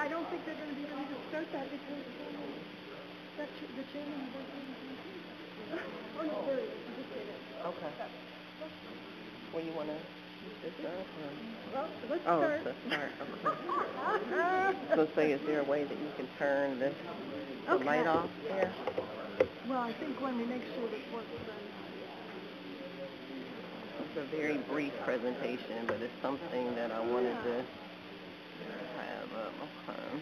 I don't think they're going to be ready to start that because the chairman doesn't. Oh no, there he is. He just did it. Okay. When you want to get this up? Well, let's Oh, start. let's start. Okay. So say, is there a way that you can turn the light off there? Well, I think when we make sure this works, then. It's a very brief presentation, but it's something that I wanted to have up. Okay.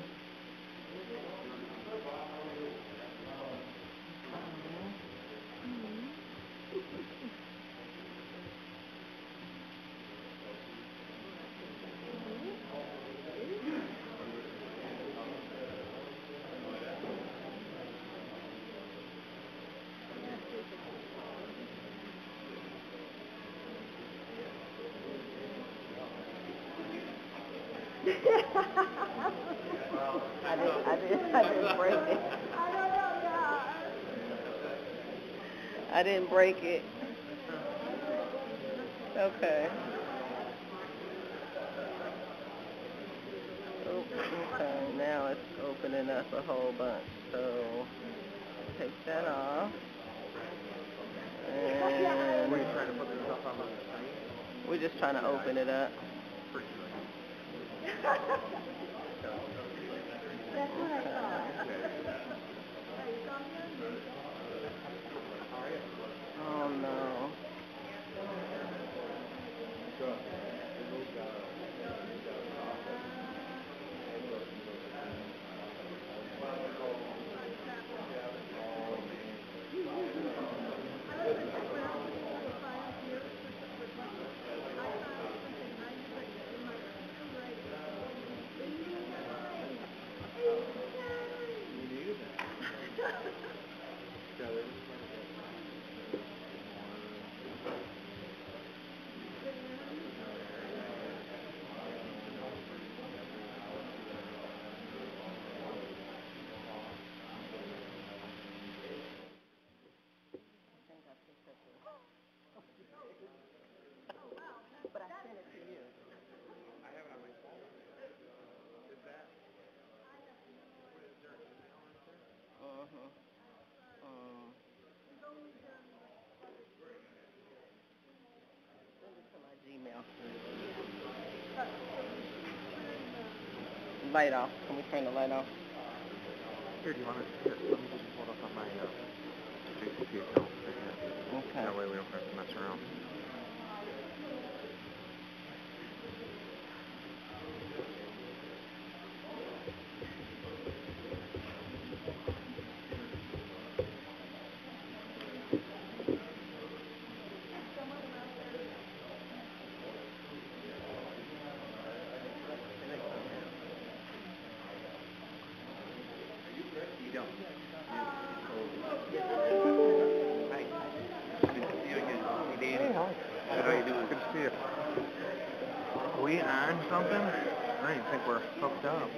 I didn't break it. I didn't break it. Okay. Oh, okay. Now it's opening up a whole bunch. So take that off. And were you trying to put the stuff on the screen? We're just trying to open it up. That's what I thought. Oh no. But I sent it to you. I have it on my phone. Is that? Send it to my Gmail. Light off. Can we turn the light off? Here, do you want to? Here, let me just pull it up on my JCP account right here. Okay. That way we don't have to mess around. You don't. Hi. Good to see you again. Hey, Danny. How are you doing? Good to see you. Are we on something? I don't think we're hooked up.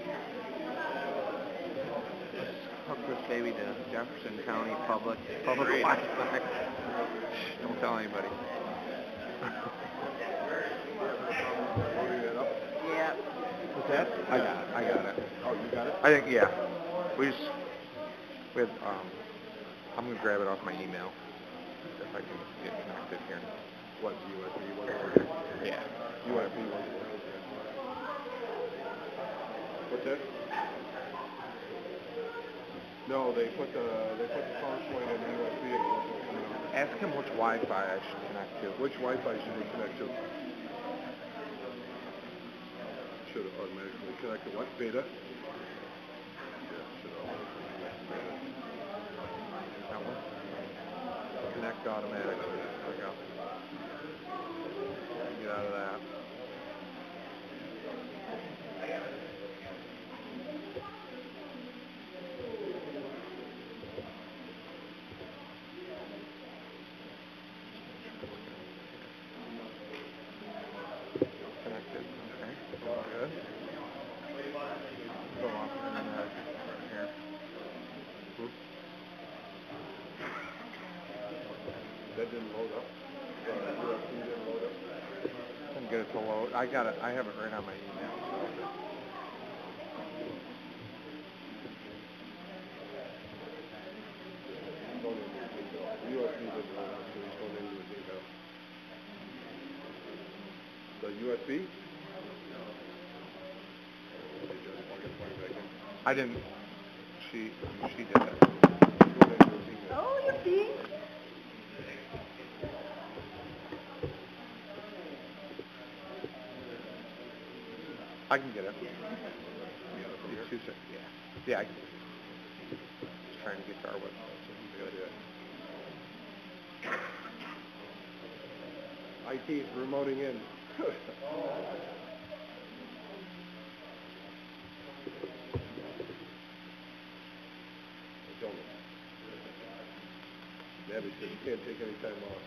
Let's hook this baby to Jefferson County public Wi-Fi. Don't tell anybody. Yeah. What's that? I got it. Oh, you got it? I think, yeah. We had, I'm going to grab it off my email if I can get connected here. What, the USB wasn't working? Yeah. USB wasn't working. What's that? No, they put the first one in USB and it wasn't coming out. Ask him which Wi-Fi I should connect to. Which Wi-Fi should we connect to? Should have automatically connect to what? Beta? Yeah, should automatically connect to beta. That one? Connect automatically. There we go. Get out of that. Connected. Okay. All good. Go off internet right here. That didn't load up. USB didn't load up. Couldn't get it to load. I got it. I have it right on my email. no, so he's going into his email. The USB? Did you just plug it back in? I didn't. She did it. He's going into his email. Oh, you see? I can get it. You got it from It's here? 2 seconds. Yeah. Yeah, I can get it. Just trying to get to our website, so he's good. Yeah. IT is remoting in. Don't know. Nabby said you can't take any time off.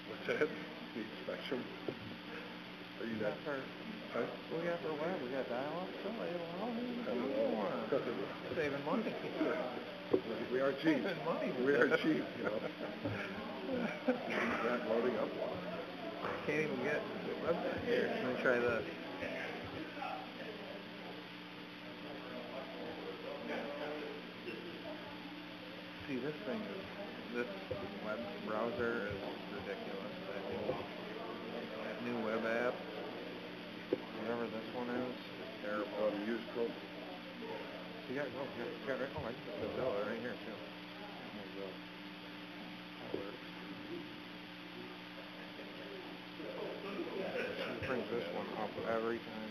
What's that? The inspection? Are you that? Huh? We got for what? We got dial-up? Saving money. We are cheap. Saving money. We are cheap, you know. Not loading up. Can't even get the website here. Let me try this. See, this thing is, this web browser is ridiculous. That new web app, whatever this one is terrible. Oh, the used Chrome. So you got, oh, you got right, oh, I can just go right here too. That works. She brings this one up every time.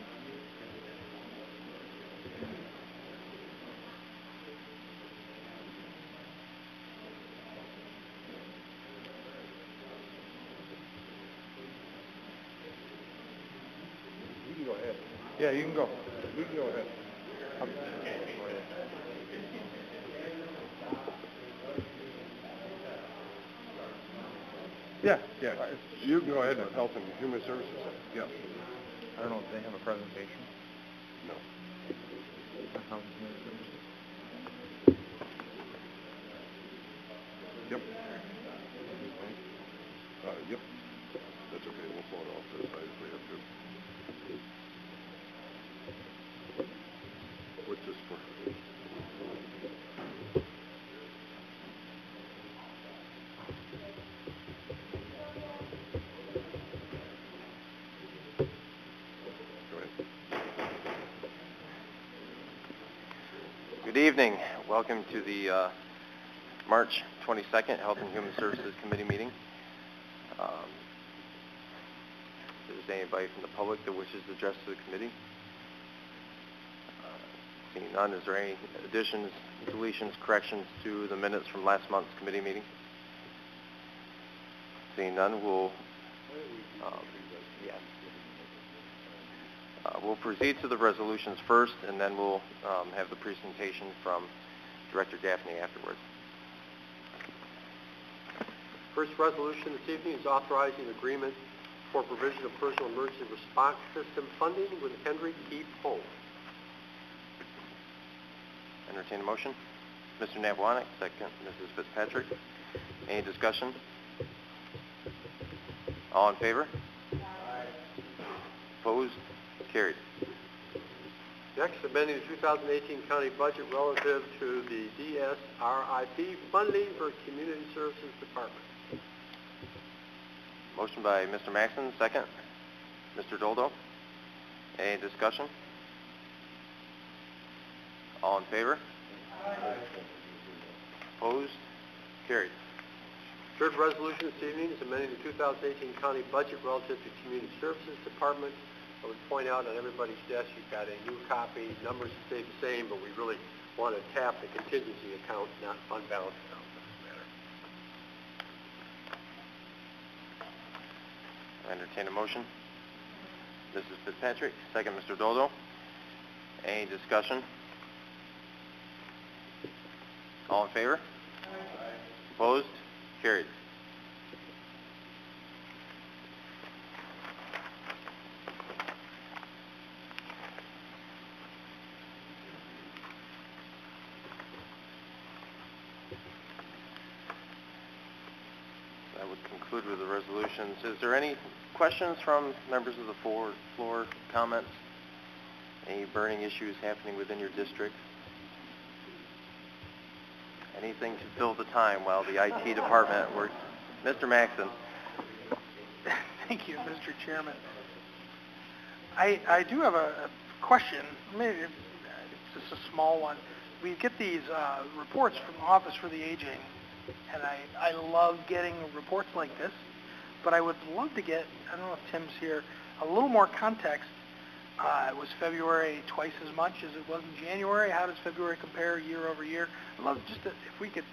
You can go ahead. Yeah, you can go. You can go ahead. Yeah. Yeah. You can go ahead with Health and Human Services. Yeah. I don't know if they have a presentation. No. Health and Human Services. Yep. Yep. That's okay. We'll float off to the side if we have to. What's this for? Go ahead. Good evening. Welcome to the March 22nd Health and Human Services Committee meeting. If there's anybody from the public that wishes to address the committee? Seeing none, is there any additions, deletions, corrections to the minutes from last month's committee meeting? Seeing none, we'll we'll proceed to the resolutions first, and then we'll have the presentation from Director Daphne afterwards. First resolution this evening is authorizing agreement for provision of personal emergency response system funding with Henry Keep Home. Entertain a motion. Mr. Navwanek, second. Mrs. Fitzpatrick. Any discussion? All in favor? Aye. Opposed? Carried. Next, amending the 2018 county budget relative to the DSRIP funding for Community Services Department. Motion by Mr. Maxson, second. Mr. Doldo. Any discussion? All in favor? Aye. Opposed? Carried. Third resolution this evening is amending the 2018 county budget relative to Community Services Department. I would point out on everybody's desk you've got a new copy. Numbers stay the same, but we really want to tap the contingency account, not fund balance account. Entertain a motion. Mrs. Fitzpatrick, second. Mr. Doldo. Any discussion? All in favor? Aye. Opposed? Carried. that would conclude with the resolutions. Is there any questions from members of the floor, comments? Any burning issues happening within your district? Anything to fill the time while the IT department works? Mr. Maxon. Thank you, Mr. Chairman. I do have a question. Maybe it's just a small one. We get these reports from the Office for the Aging, and I love getting reports like this, but I would love to get, I don't know if Tim's here, a little more context. Was February twice as much as it was in January? How does February compare year over year? I'd love just to, if we could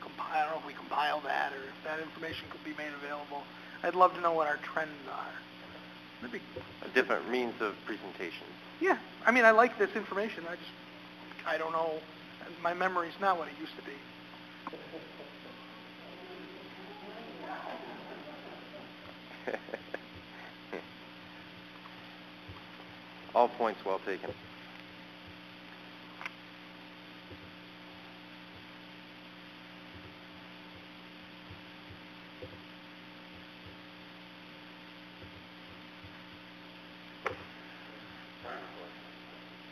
compile, I don't know if we compile that or if that information could be made available. I'd love to know what our trends are. Maybe A different means of presentation. Yeah, I mean, I like this information. I don't know. My memory's not what it used to be. All points well taken.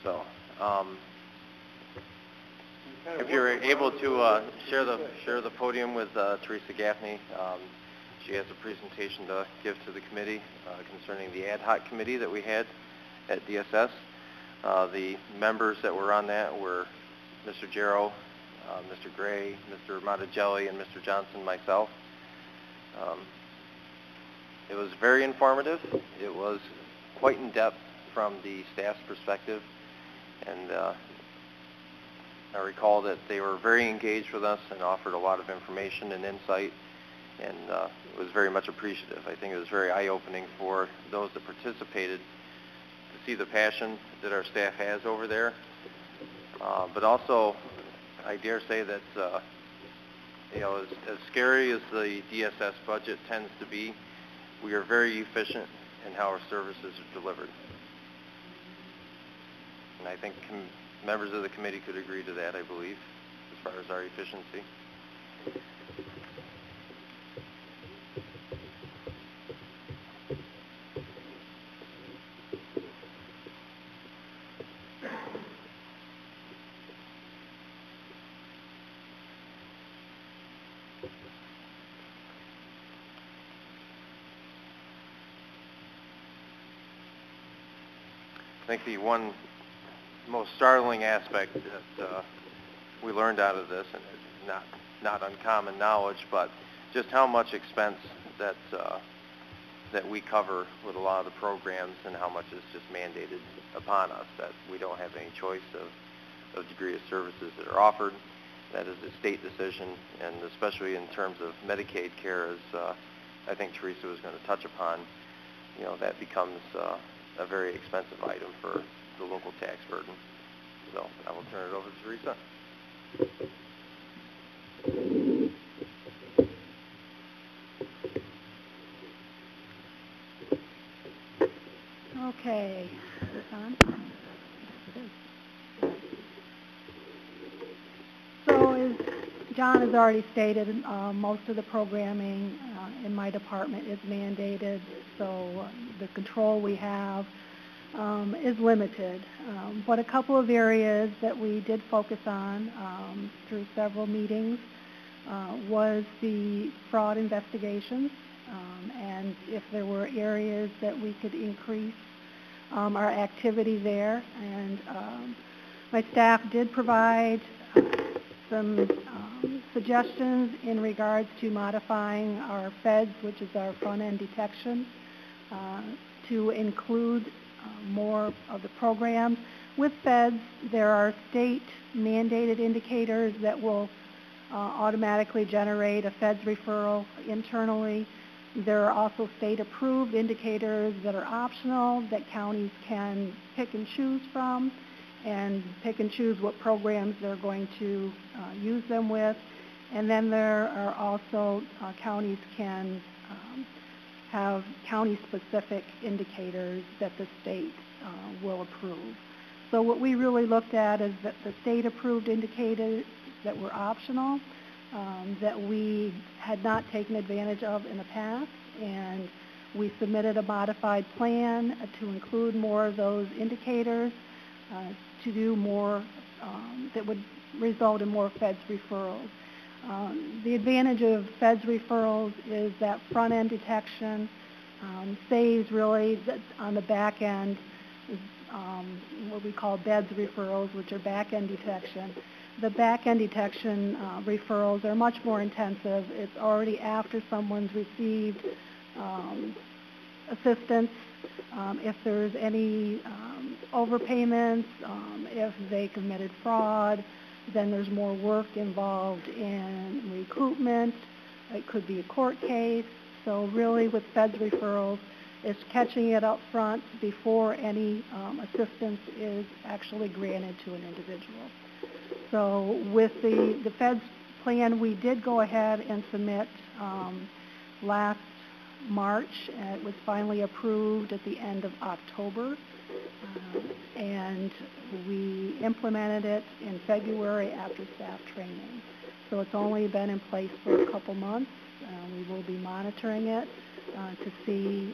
So, if you're able to share the podium with Teresa Gaffney, she has a presentation to give to the committee concerning the ad hoc committee that we had at DSS. The members that were on that were Mr. Jarrow, Mr. Gray, Mr. Monticelli, and Mr. Johnson, myself. It was very informative. It was quite in-depth from the staff's perspective, and I recall that they were very engaged with us and offered a lot of information and insight, and it was very much appreciative. I think it was very eye-opening for those that participated to see the passion that our staff has over there. But also, I dare say that, as scary as the DSS budget tends to be, we are very efficient in how our services are delivered. And I think members of the committee could agree to that, I believe, as far as our efficiency. I think the one most startling aspect that we learned out of this, and it's not uncommon knowledge, but just how much expense that we cover with a lot of the programs, and how much is just mandated upon us, that we don't have any choice of degree of services that are offered. That is a state decision, and especially in terms of Medicaid care, as I think Teresa was going to touch upon, that becomes a very expensive item for the local tax burden. So I will turn it over to Teresa. Okay. Is this on? So as John has already stated, most of the programming in my department is mandated, so the control we have is limited. But a couple of areas that we did focus on through several meetings was the fraud investigations, and if there were areas that we could increase our activity there. And my staff did provide some suggestions in regards to modifying our FEDS, which is our front-end detection, to include more of the programs. With FEDS, there are state-mandated indicators that will automatically generate a FEDS referral internally. There are also state-approved indicators that are optional that counties can pick and choose from, and pick and choose what programs they're going to use them with. And then there are also counties can have county-specific indicators that the state will approve. So what we really looked at is that the state-approved indicators that were optional, that we had not taken advantage of in the past, and we submitted a modified plan to include more of those indicators, to do more that would result in more feds referrals. The advantage of feds referrals is that front-end detection saves really on the back end, what we call BEDS referrals, which are back-end detection. The back-end detection referrals are much more intensive. It's already after someone's received assistance, if there's any overpayments, if they committed fraud, then there's more work involved in recoupment. It could be a court case. So really with feds referrals, it's catching it up front before any assistance is actually granted to an individual. So with the feds plan, we did go ahead and submit last March. It was finally approved at the end of October, and we implemented it in February after staff training. So it's only been in place for a couple months. We will be monitoring it to see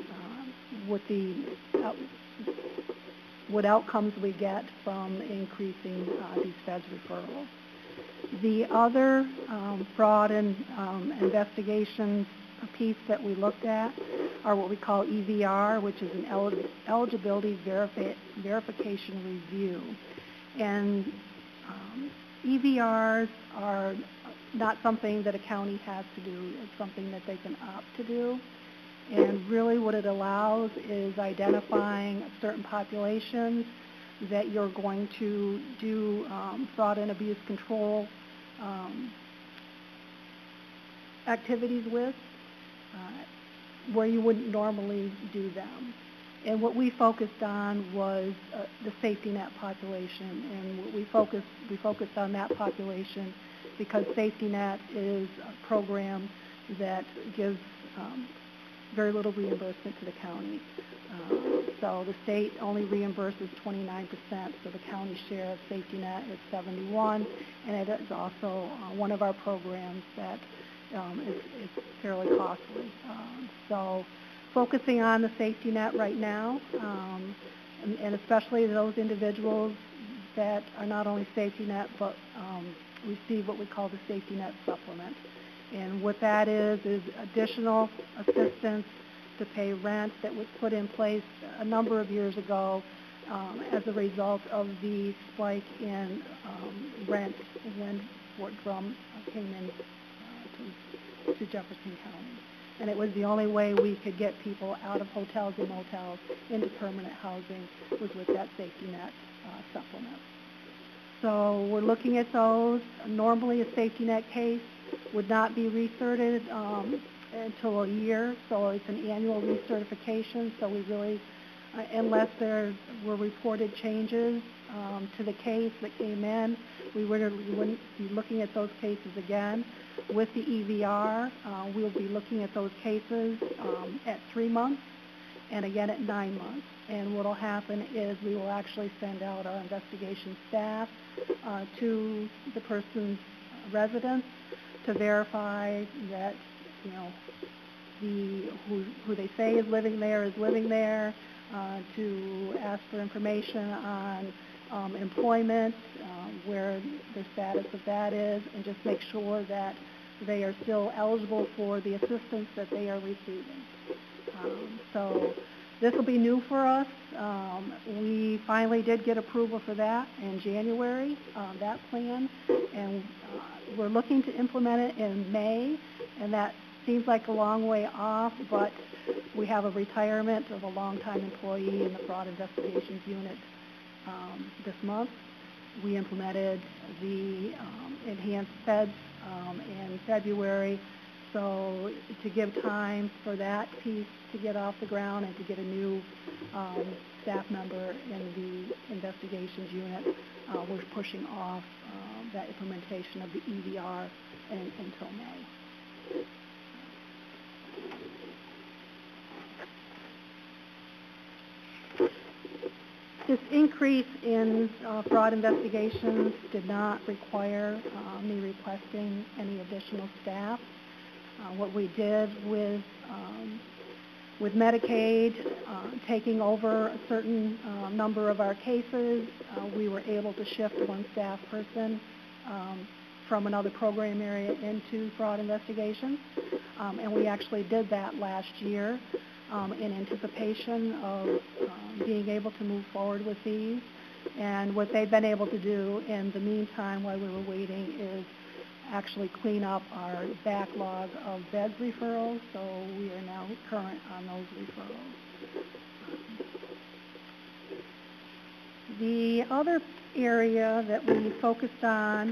what outcomes we get from increasing these feds referrals. The other fraud and investigations piece that we looked at are what we call EVR, which is an eligibility verification review. And EVRs are not something that a county has to do. It's something that they can opt to do. And really what it allows is identifying certain populations that you're going to do fraud and abuse control activities with, where you wouldn't normally do them. And what we focused on was the safety net population, and we focused on that population because safety net is a program that gives very little reimbursement to the county. So the state only reimburses 29%, so the county share of safety net is 71%, and it is also one of our programs that is fairly costly. So focusing on the safety net right now, and especially those individuals that are not only safety net but receive what we call the safety net supplement. And what that is additional assistance to pay rent that was put in place a number of years ago as a result of the spike in rent when Fort Drum came in to Jefferson County. And it was the only way we could get people out of hotels and motels into permanent housing was with that safety net supplement. So we're looking at those. Normally a safety net case would not be recerted until a year, so it's an annual recertification. So we really, unless there were reported changes to the case that came in, we wouldn't be looking at those cases again. With the EVR, we'll be looking at those cases at 3 months and again at 9 months. And what will happen is we will actually send out our investigation staff to the person's residence to verify that, you know, who they say is living there, to ask for information on employment, where the status of that is, and just make sure that they are still eligible for the assistance that they are receiving. So this will be new for us. We finally did get approval for that in January, that plan, and we're looking to implement it in May, and that seems like a long way off, but we have a retirement of a longtime employee in the Fraud Investigations Unit this month. We implemented the enhanced feds in February, so to give time for that piece to get off the ground and to get a new staff member in the investigations unit, we're pushing off that implementation of the EVR until May. This increase in fraud investigations did not require me requesting any additional staff. What we did with Medicaid taking over a certain number of our cases, we were able to shift one staff person from another program area into fraud investigations. And we actually did that last year in anticipation of being able to move forward with these. And what they've been able to do in the meantime while we were waiting is actually clean up our backlog of beds referrals, so we are now current on those referrals. The other area that we focused on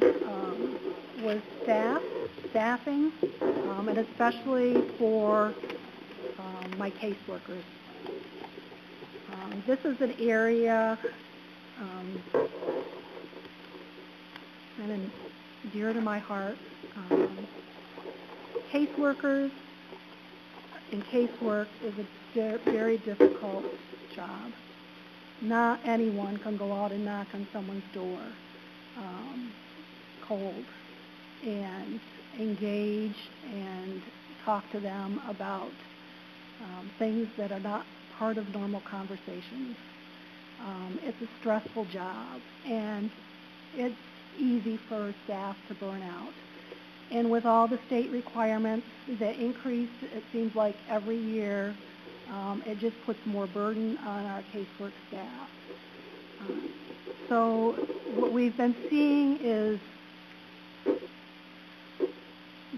was staffing, and especially for my caseworkers. This is an area kind of dear to my heart. Caseworkers and casework is a very difficult job. Not anyone can go out and knock on someone's door cold and engage and talk to them about things that are not part of normal conversations. It's a stressful job, and it's easy for staff to burn out. And with all the state requirements that increase, it seems like every year, it just puts more burden on our casework staff. So what we've been seeing is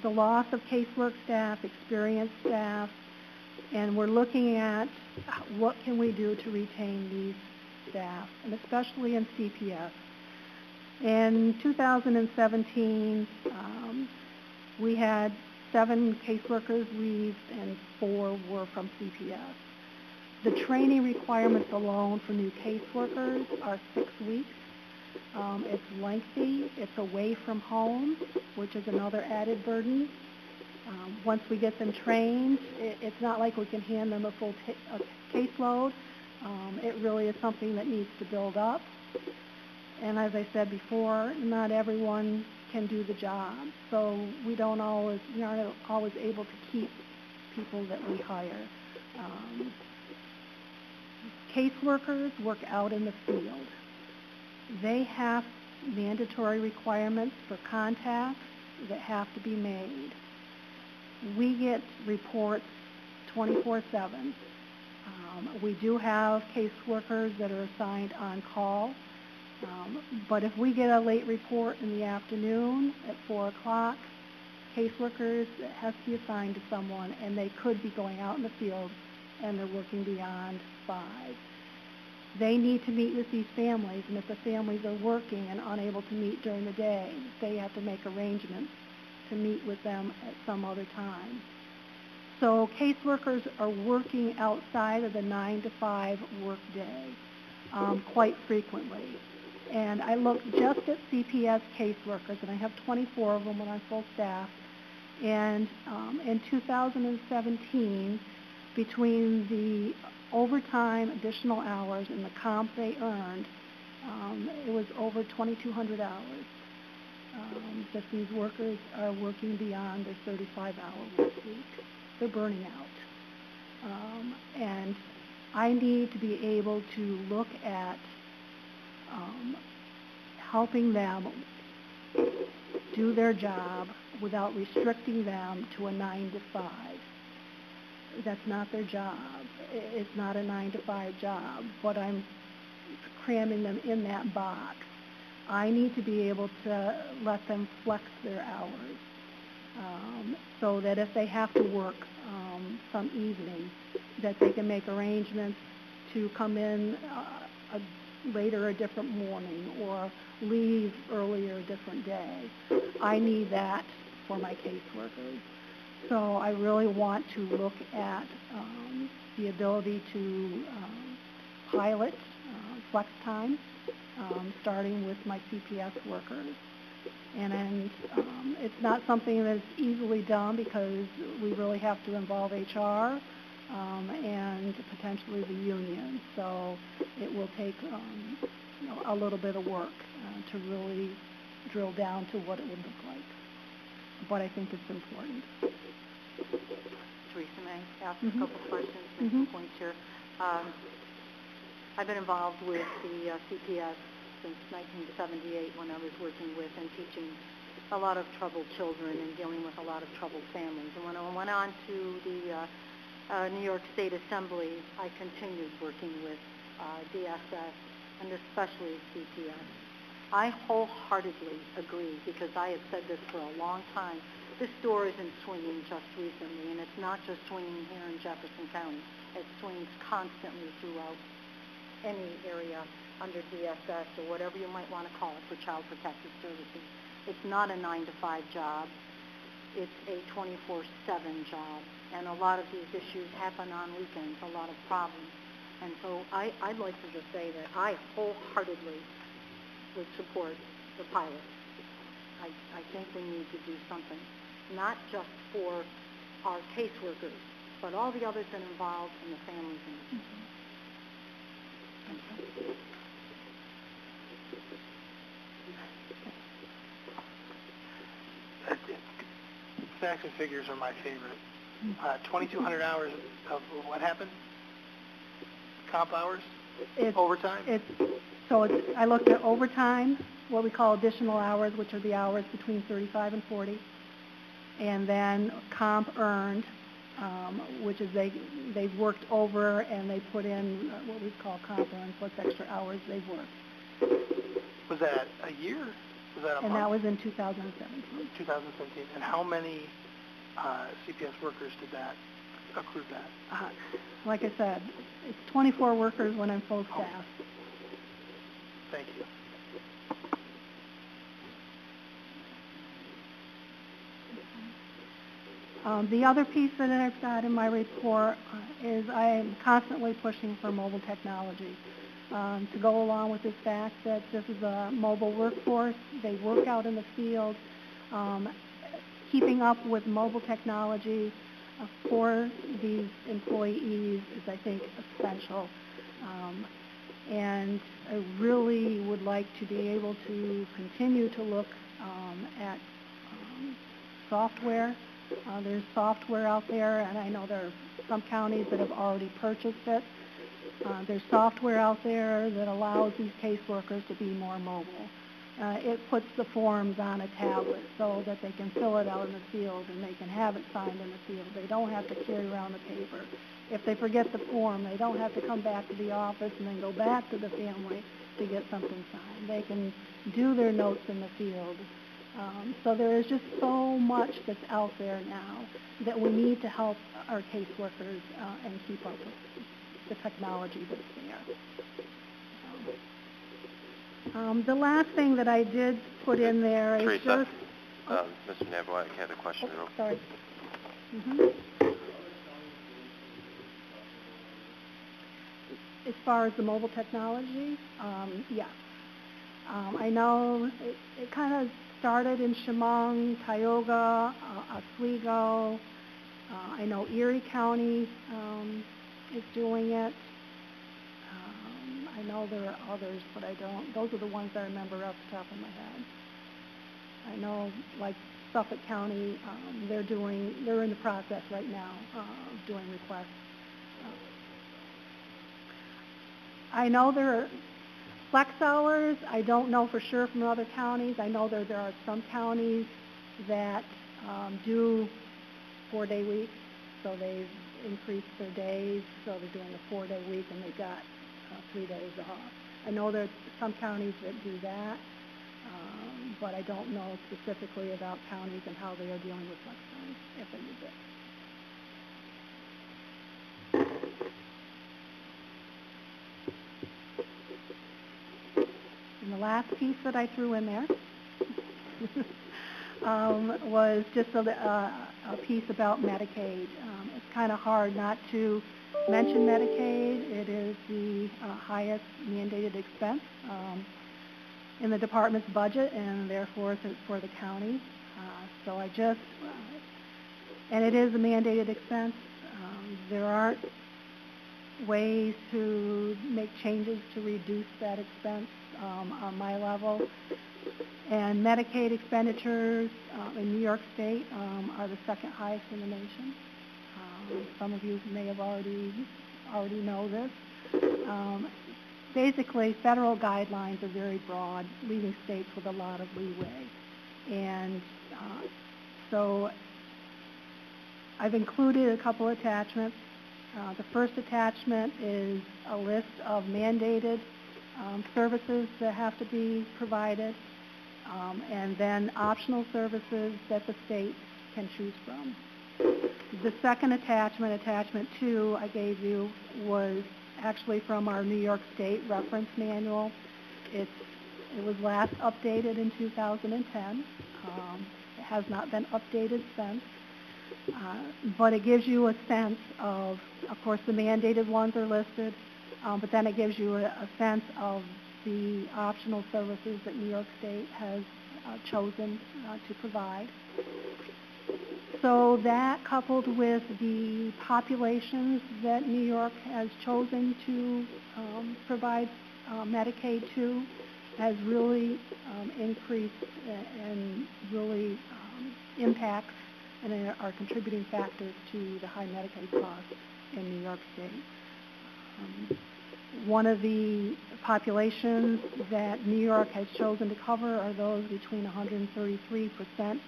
the loss of casework staff, experienced staff, and we're looking at what can we do to retain these staff, and especially in CPS. In 2017, we had 7 caseworkers leave and 4 were from CPS. The training requirements alone for new caseworkers are 6 weeks. It's lengthy. It's away from home, which is another added burden. Once we get them trained, it's not like we can hand them a full caseload. It really is something that needs to build up. And as I said before, not everyone can do the job, so we aren't always able to keep people that we hire. Caseworkers work out in the field. They have mandatory requirements for contacts that have to be made. We get reports 24/7. We do have caseworkers that are assigned on call, but if we get a late report in the afternoon at 4 o'clock, caseworkers has to be assigned to someone, and they could be going out in the field and they're working beyond 5. They need to meet with these families, and if the families are working and unable to meet during the day, they have to make arrangements to meet with them at some other time. So caseworkers are working outside of the 9 to 5 work day quite frequently. And I looked just at CPS caseworkers, and I have 24 of them when I'm full staff. And in 2017, between the overtime, additional hours, and the comp they earned, it was over 2,200 hours that these workers are working beyond their 35-hour work week. They're burning out. And I need to be able to look at helping them do their job without restricting them to a 9 to 5. That's not their job. It's not a 9 to 5 job, but I'm cramming them in that box. I need to be able to let them flex their hours so that if they have to work some evening, that they can make arrangements to come in later a different morning or leave earlier a different day. I need that for my caseworkers. So I really want to look at the ability to pilot flex time, starting with my CPS workers. And it's not something that's easily done because we really have to involve HR and potentially the union. So it will take a little bit of work to really drill down to what it would look like. But I think it's important. Teresa, may I ask a couple questions, make some points here? I've been involved with the CPS since 1978 when I was working with and teaching a lot of troubled children and dealing with a lot of troubled families. And when I went on to the New York State Assembly, I continued working with DSS and especially CPS. I wholeheartedly agree, because I have said this for a long time. This door isn't swinging just recently, and it's not just swinging here in Jefferson County. It swings constantly throughout any area under DSS or whatever you might want to call it for Child Protective Services. It's not a 9-to-5 job. It's a 24/7 job, and a lot of these issues happen on weekends, a lot of problems. And so I'd like to just say that I wholeheartedly would support the pilot. I think we need to do something, not just for our caseworkers, but all the others that are involved and the families in it. Facts and figures are my favorite. 2,200 hours of what happened? Comp hours? Overtime? I looked at overtime, what we call additional hours, which are the hours between 35 and 40, and then comp earned, which is they've worked over and they put in what we call comp earned, plus extra hours they've worked. Was that a year? Was that a month? And that was in 2017. 2017. And how many CPS workers did that accrue that? Like I said, it's 24 workers when I'm full staff. Thank you. The other piece that I've got in my report is I am constantly pushing for mobile technology to go along with the fact that this is a mobile workforce. They work out in the field. Keeping up with mobile technology for these employees is, I think, essential. And I really would like to be able to continue to look at software. There's software out there, and I know there are some counties that have already purchased it. There's software out there that allows these caseworkers to be more mobile. It puts the forms on a tablet so that they can fill it out in the field and they can have it signed in the field. They don't have to carry around the paper. If they forget the form, they don't have to come back to the office and then go back to the family to get something signed. They can do their notes in the field. So there is just so much that's out there now that we need to help our caseworkers and keep up with the technology that's there. The last thing that I did put in there is Teresa, just... Mr. Navroik had a question. Sorry. As far as the mobile technology, yes. I know it kind of started in Chemung, Tioga, Oswego. I know Erie County is doing it. I know there are others, but I don't. Those are the ones I remember off the top of my head. I know, like Suffolk County, they're in the process right now of doing requests. I know there are flex hours. I don't know for sure from other counties. I know there are some counties that do 4-day weeks, so they've increased their days, so they're doing a 4-day week and they've got 3 days off. I know there's some counties that do that, but I don't know specifically about counties and how they are dealing with flex time, if they use it. And the last piece that I threw in there was just a piece about Medicaid. It's kind of hard not to mention Medicaid. It is the highest mandated expense in the department's budget, and therefore for the county. So and it is a mandated expense. there aren't ways to make changes to reduce that expense on my level. And Medicaid expenditures in New York State are the second highest in the nation. Some of you may have already know this. Basically, federal guidelines are very broad, leaving states with a lot of leeway. And so I've included a couple attachments. The first attachment is a list of mandated services that have to be provided, and then optional services that the state can choose from. The second attachment, attachment 2, I gave you, was actually from our New York State reference manual. It was last updated in 2010. It has not been updated since. But it gives you a sense of course, the mandated ones are listed, but then it gives you a sense of the optional services that New York State has chosen to provide. So that, coupled with the populations that New York has chosen to provide Medicaid to, has really increased and really impacts and are contributing factors to the high Medicaid costs in New York State. One of the populations that New York has chosen to cover are those between 133%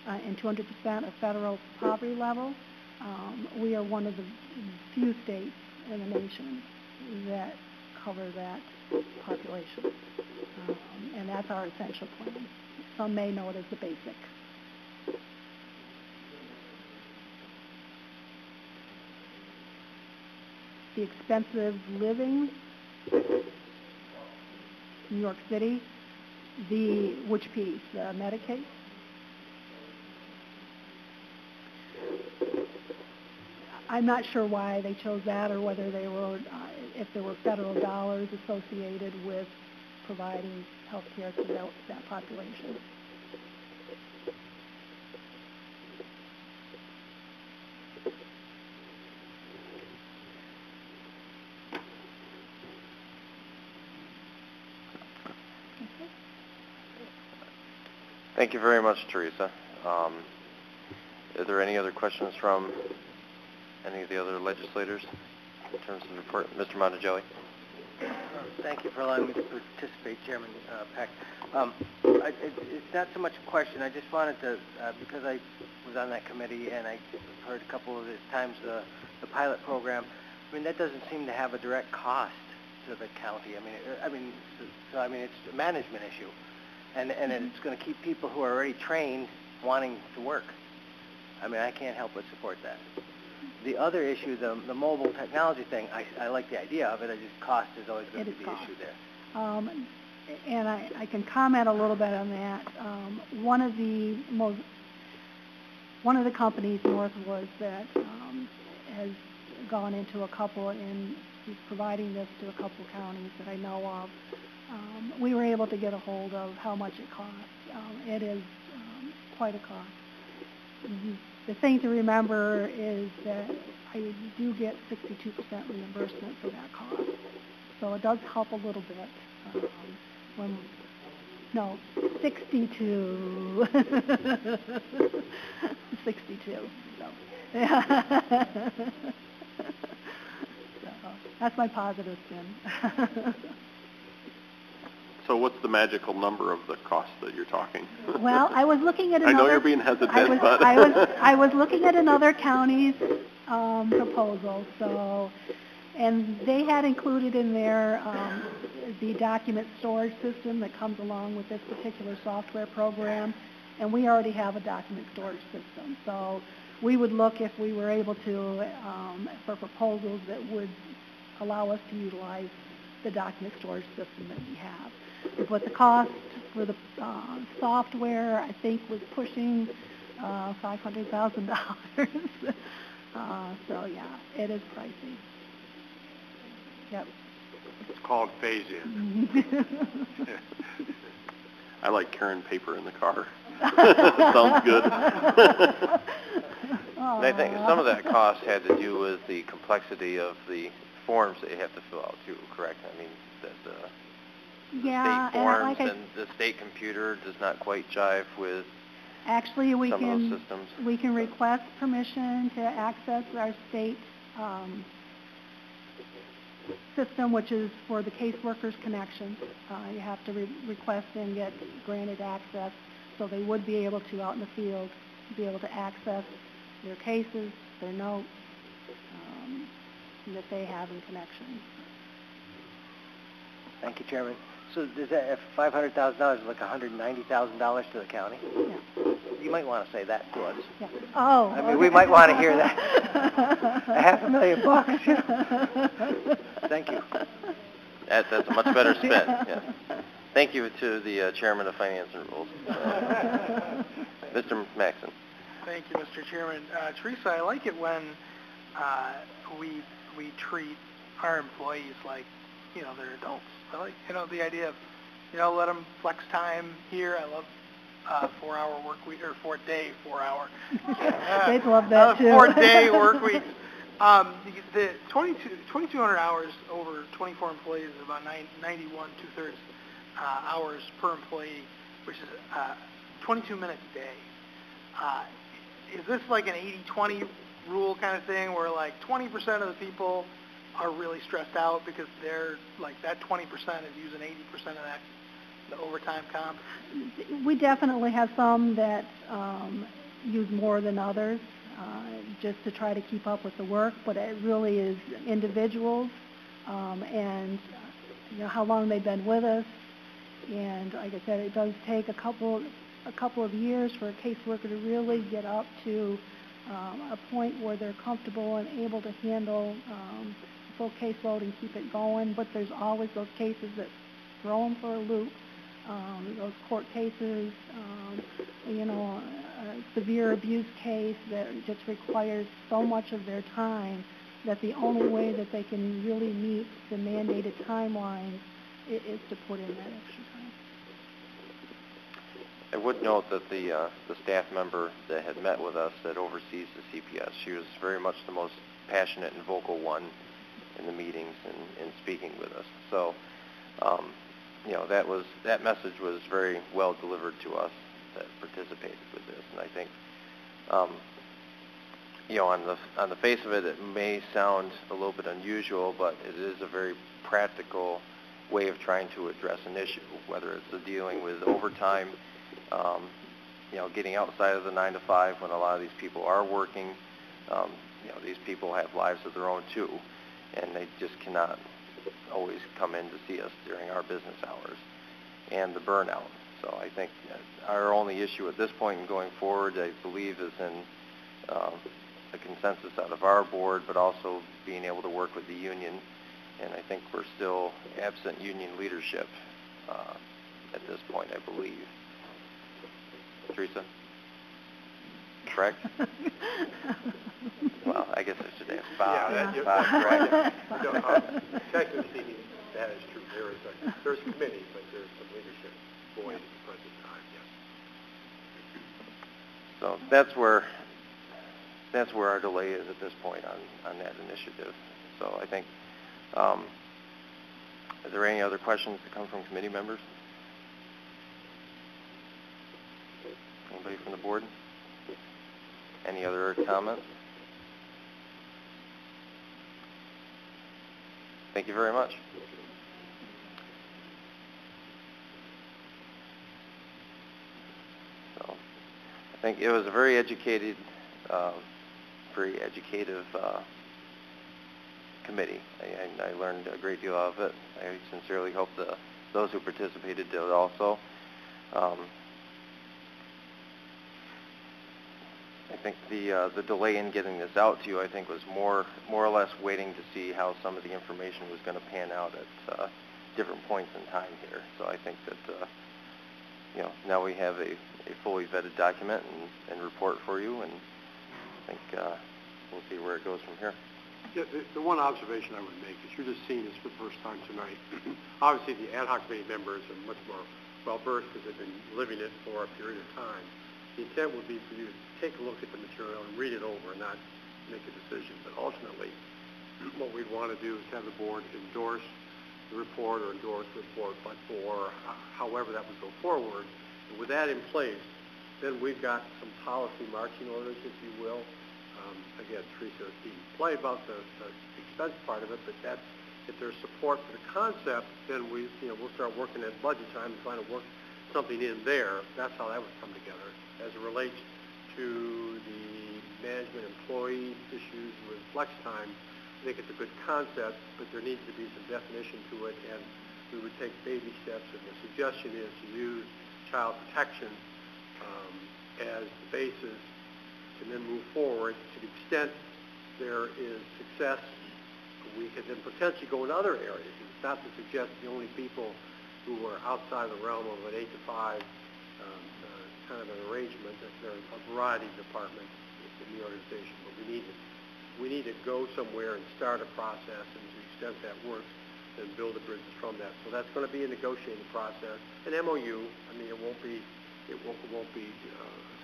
and 200% of federal poverty level. We are one of the few states in the nation that cover that population, and that's our essential plan. Some may know it as the basic. The expensive living, New York City, which piece, Medicaid? I'm not sure why they chose that, or whether they were, if there were federal dollars associated with providing health care to that population. Thank you very much, Teresa. Are there any other questions from any of the other legislators in terms of the report? Mr. Monticelli. Thank you for allowing me to participate, Chairman Peck. It's not so much a question. I just wanted to, because I was on that committee and I heard a couple of times the pilot program. I mean, that doesn't seem to have a direct cost to the county. I mean, it's a management issue, and it's going to keep people who are already trained wanting to work. I mean, I can't help but support that. The other issue, the mobile technology thing, I like the idea of it. Cost is always going to be the issue there. And I can comment a little bit on that. One of the companies, Northwoods, that has gone into a couple and is providing this to a couple counties that I know of. We were able to get a hold of how much it costs. It is quite a cost. The thing to remember is that I do get 62% reimbursement for that cost. So it does help a little bit. 62. 62. So, yeah. So that's my positive spin. So what's the magical number of the cost that you're talking? Well, I was looking at another... I know you're being hesitant, but... I was looking at another county's proposal, so... And they had included in there the document storage system that comes along with this particular software program, and we already have a document storage system. So we would look, if we were able to, for proposals that would allow us to utilize the document storage system that we have. But the cost for the software, I think, was pushing $500,000. So yeah, it is pricey. Yep. It's called phase-in. I like carrying paper in the car. Sounds good. And I think some of that cost had to do with the complexity of the forms that you have to fill out too, correct? I mean, that Yeah, state forms like and the state computer does not quite jive with actually, we some of can those systems. we can request permission to access our state system, which is for the caseworkers connection. You have to request and get granted access, so they would be able to, out in the field, be able to access their cases, their notes that they have in connection. Thank you, Chairman. So does that $500,000 like $190,000 to the county? Yeah. You might want to say that to us. Yeah. Oh. I mean, we might want to hear that. $500,000, you know. Thank you. That's a much better spin. Yeah. Thank you to the Chairman of Finance and Rules, Mr. Maxson. Thank you, Mr. Chairman. Teresa, I like it when we treat our employees like, you know, they're adults. I like, you know, the idea of, you know, let them flex time here. I love 4-hour work week, or 4-day 4-hour. They'd love that too. 4-day work weeks. The 2,200 hours over 24 employees is about 91 2/3 hours per employee, which is 22 minutes a day. Is this like an 80-20 rule kind of thing, where like 20% of the people are really stressed out because they're like that 20% is using 80% of that, the overtime comp? We definitely have some that use more than others just to try to keep up with the work, but it really is individuals and you know how long they've been with us. And like I said, it does take a couple of years for a caseworker to really get up to a point where they're comfortable and able to handle full caseload and keep it going. But there's always those cases that throw them for a loop. Those court cases, you know, a severe abuse case that just requires so much of their time that the only way that they can really meet the mandated timelines is to put in that extra time. I would note that the staff member that had met with us that oversees the CPS, she was very much the most passionate and vocal one in the meetings and speaking with us. So, you know, that message was very well delivered to us that participated with this. And I think, you know, on the face of it, it may sound a little bit unusual, but it is a very practical way of trying to address an issue, whether it's the dealing with overtime, you know, getting outside of the 9 to 5 when a lot of these people are working. You know, these people have lives of their own too, and they just cannot always come in to see us during our business hours, and the burnout. So I think our only issue at this point and going forward, I believe, is in a consensus out of our board, but also being able to work with the union. And I think we're still absent union leadership at this point, I believe. Teresa? Correct? Well, I guess I should ask Bob. Yeah, Bob, correct? Technically speaking, that is true. There's a committee, but there's some leadership void at the present time, yes. So that's where our delay is at this point on that initiative. So I think, are there any other questions that come from committee members? Anybody from the board? Any other comments? Thank you very much. So, I think it was a very educated, very educative committee. I learned a great deal out of it. I sincerely hope those who participated did also. I think the delay in getting this out to you, I think, was more or less waiting to see how some of the information was going to pan out at different points in time here. So I think that you know, now we have a fully vetted document and report for you, and I think we'll see where it goes from here. Yeah, the one observation I would make is you're just seeing this for the first time tonight. Obviously, the ad hoc committee members are much more well-versed because they've been living it for a period of time. the intent would be for you to take a look at the material and read it over and not make a decision. But ultimately, what we'd want to do is have the board endorse the report or endorse the report, but for however that would go forward. And with that in place, then we've got some policy marching orders, if you will. Again, Teresa being play about the expense part of it, but that's, if there's support for the concept, then we'll start working at budget time and trying to work something in there. That's how that would come together. As it relates to the management employee issues with flex time, I think it's a good concept, but there needs to be some definition to it, and we would take baby steps, and the suggestion is to use child protection as the basis to then move forward. To the extent there is success, we could then potentially go in other areas. It's not to suggest the only people who are outside the realm of an 8 to 5 kind of an arrangement, that there are a variety of departments in the organization, but we need to go somewhere and start a process, and to the extent that works, then build the bridges from that. So that's going to be a negotiating process, an MOU. I mean, it won't be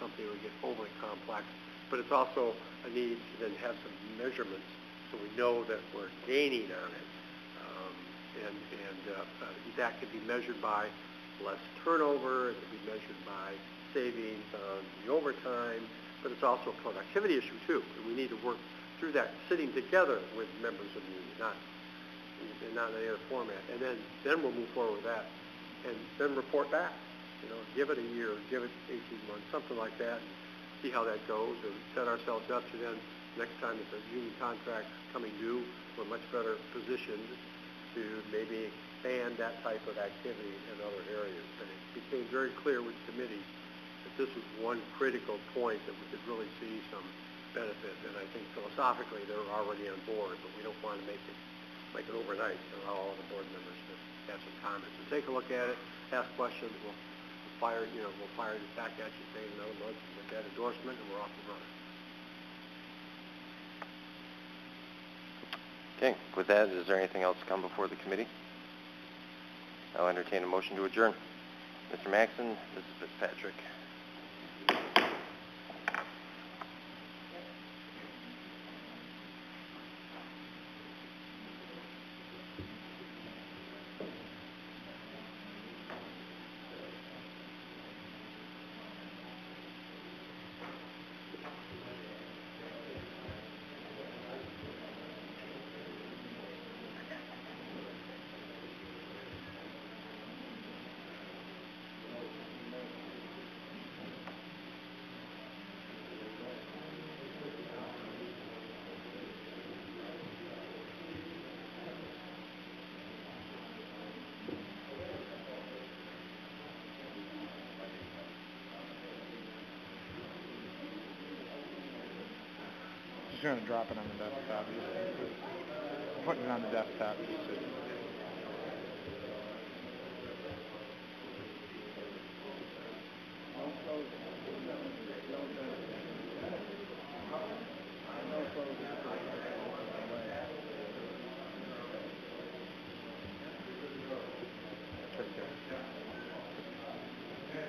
something that would get overly complex, but it's also a need to then have some measurements so we know that we're gaining on it, that could be measured by less turnover. It could be measured by savings on the overtime, but it's also a productivity issue too, and we need to work through that sitting together with members of the union, not in any other format. And then we'll move forward with that, and then report back. Give it a year, give it 18 months, something like that, and see how that goes, or set ourselves up to then next time that the union contract's coming due, we're much better positioned to maybe expand that type of activity in other areas. But it became very clear with the committee that this was one critical point that we could really see some benefit, and I think philosophically they're already on board, but we don't want to make it overnight. All the board members to have some comments. So take a look at it, ask questions. We'll fire this back at you, say, in another month with that endorsement, and we're off and running. Okay, with that, is there anything else to come before the committee? I'll entertain a motion to adjourn. Mr. Maxson, Mrs. Fitzpatrick. Just going to drop it on the desktop. Putting it on the desktop.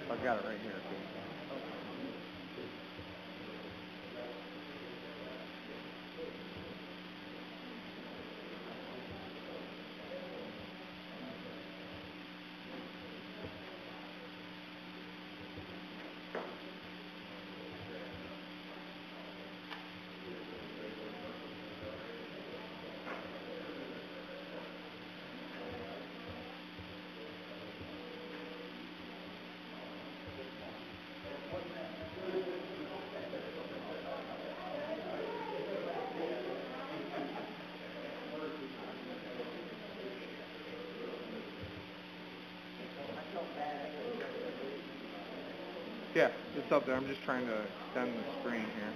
I've got it right here, too. Yeah, it's up there. I'm just trying to extend the screen here.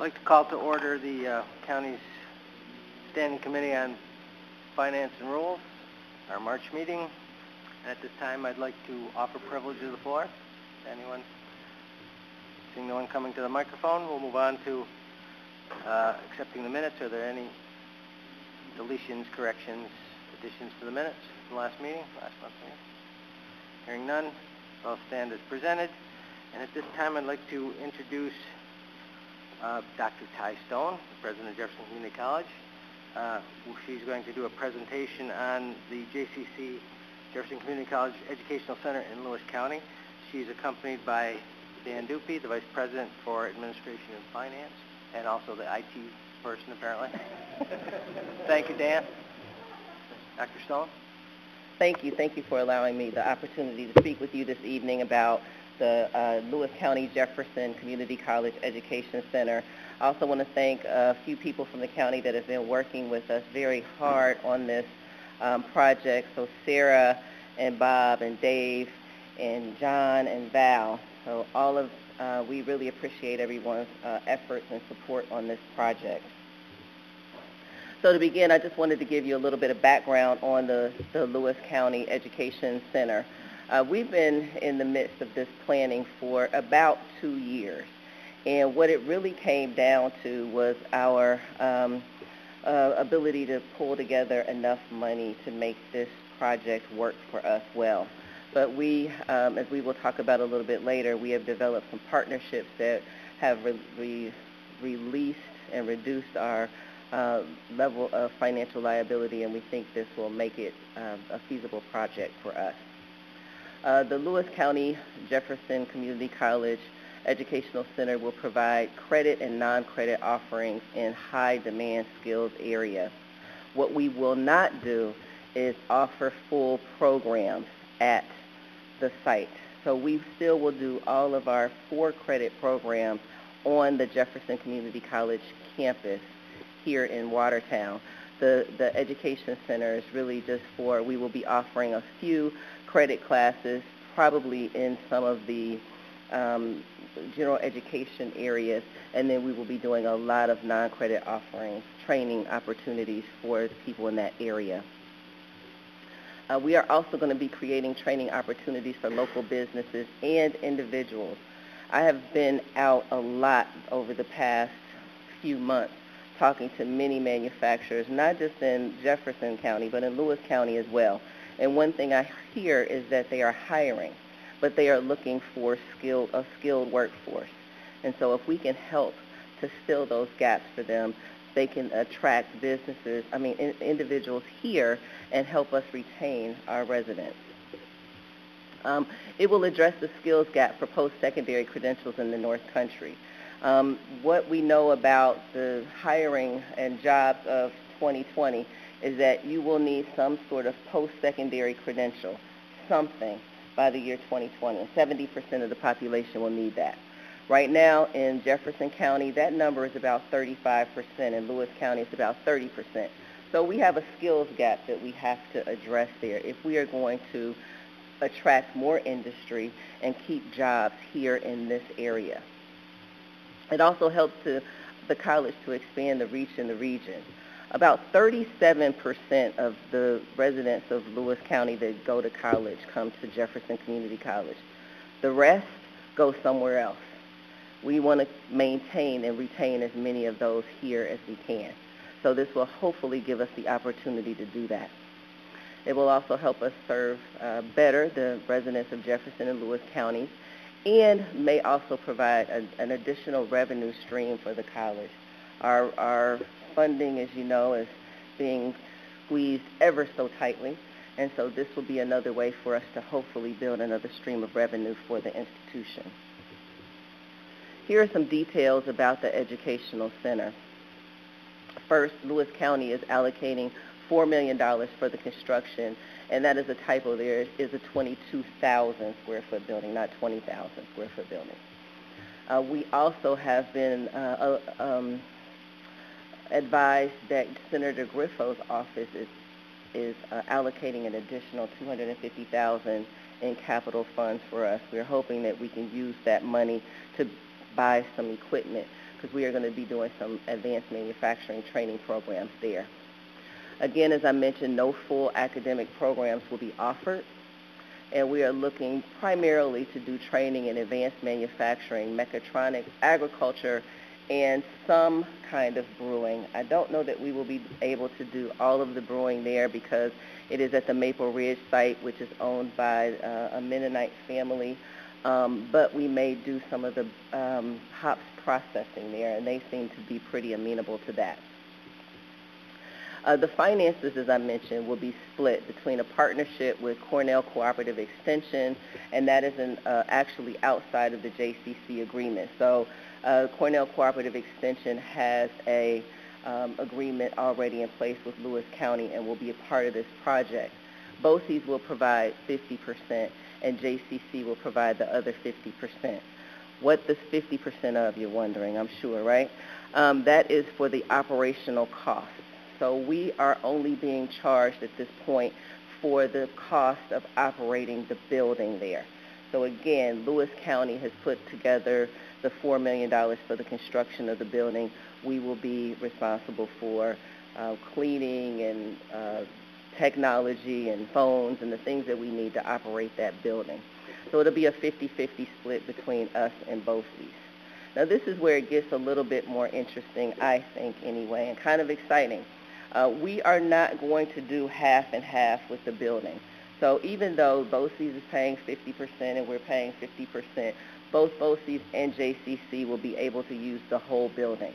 like to call to order the county's Standing Committee on Finance and Rules, our March meeting. And at this time, I'd like to offer privilege of the floor. Anyone? Seeing no one coming to the microphone, we'll move on to accepting the minutes. Are there any deletions, corrections, additions to the minutes from last month's meeting? Hearing none, I'll stand as presented. And at this time, I'd like to introduce Dr. Ty Stone, President of Jefferson Community College. She's going to do a presentation on the JCC, Jefferson Community College Educational Center in Lewis County. She's accompanied by Dan Dupe, the Vice President for Administration and Finance, and also the IT person, apparently. Thank you, Dan. Dr. Stone? Thank you. Thank you for allowing me the opportunity to speak with you this evening about the Lewis County Jefferson Community College Education Center. I also want to thank a few people from the county that have been working with us very hard on this project. So Sarah and Bob and Dave and John and Val. So all of, we really appreciate everyone's efforts and support on this project. So to begin, I just wanted to give you a little bit of background on the Lewis County Education Center. We've been in the midst of this planning for about 2 years. And what it really came down to was our ability to pull together enough money to make this project work for us well. But we, as we will talk about a little bit later, we have developed some partnerships that have released and reduced our level of financial liability, and we think this will make it a feasible project for us. The Lewis County Jefferson Community College Educational Center will provide credit and non-credit offerings in high-demand skills areas. What we will not do is offer full programs at the site. So we still will do all of our 4-credit programs on the Jefferson Community College campus here in Watertown. The Education Center is really just for, we will be offering a few credit classes, probably in some of the general education areas, and then we will be doing a lot of non-credit offerings, training opportunities for the people in that area. We are also going to be creating training opportunities for local businesses and individuals. I have been out a lot over the past few months talking to many manufacturers, not just in Jefferson County, but in Lewis County as well. And one thing I hear is that they are hiring, but they are looking for a skilled workforce. And so if we can help to fill those gaps for them, they can attract businesses, individuals here and help us retain our residents. It will address the skills gap for post-secondary credentials in the North Country. What we know about the hiring and jobs of 2020 is that you will need some sort of post-secondary credential, something, by the year 2020, and 70% of the population will need that. Right now in Jefferson County, that number is about 35%. In Lewis County, it's about 30%. So we have a skills gap that we have to address there if we are going to attract more industry and keep jobs here in this area. It also helps the college to expand the reach in the region. About 37% of the residents of Lewis County that go to college come to Jefferson Community College. The rest go somewhere else. We want to maintain and retain as many of those here as we can. So this will hopefully give us the opportunity to do that. It will also help us serve better the residents of Jefferson and Lewis counties, and may also provide an additional revenue stream for the college. Our funding, as you know, is being squeezed ever so tightly, and so this will be another way for us to hopefully build another stream of revenue for the institution. Here are some details about the Educational Center. First, Lewis County is allocating $4 million for the construction, and that is a typo. There is a 22,000 square foot building, not 20,000 square foot building. We also have been advised that Senator Griffo's office is allocating an additional $250,000 in capital funds for us. We're hoping that we can use that money to buy some equipment because we are going to be doing some advanced manufacturing training programs there. Again, as I mentioned, no full academic programs will be offered, and we are looking primarily to do training in advanced manufacturing, mechatronics, agriculture, and some kind of brewing. I don't know that we will be able to do all of the brewing there because it is at the Maple Ridge site, which is owned by a Mennonite family, but we may do some of the hops processing there, and they seem to be pretty amenable to that. The finances, as I mentioned, will be split between a partnership with Cornell Cooperative Extension, and that is actually outside of the JCC agreement. So Cornell Cooperative Extension has a agreement already in place with Lewis County and will be a part of this project. BOCES will provide 50%, and JCC will provide the other 50%. What does 50% of, you're wondering, I'm sure, right? That is for the operational cost. So we are only being charged at this point for the cost of operating the building there. So again, Lewis County has put together the $4 million for the construction of the building. We will be responsible for cleaning and technology and phones and the things that we need to operate that building. So it'll be a 50-50 split between us and BOCES. Now this is where it gets a little bit more interesting, I think anyway, and kind of exciting. We are not going to do half and half with the building. So even though BOCES is paying 50% and we're paying 50%, both BOCES and JCC will be able to use the whole building.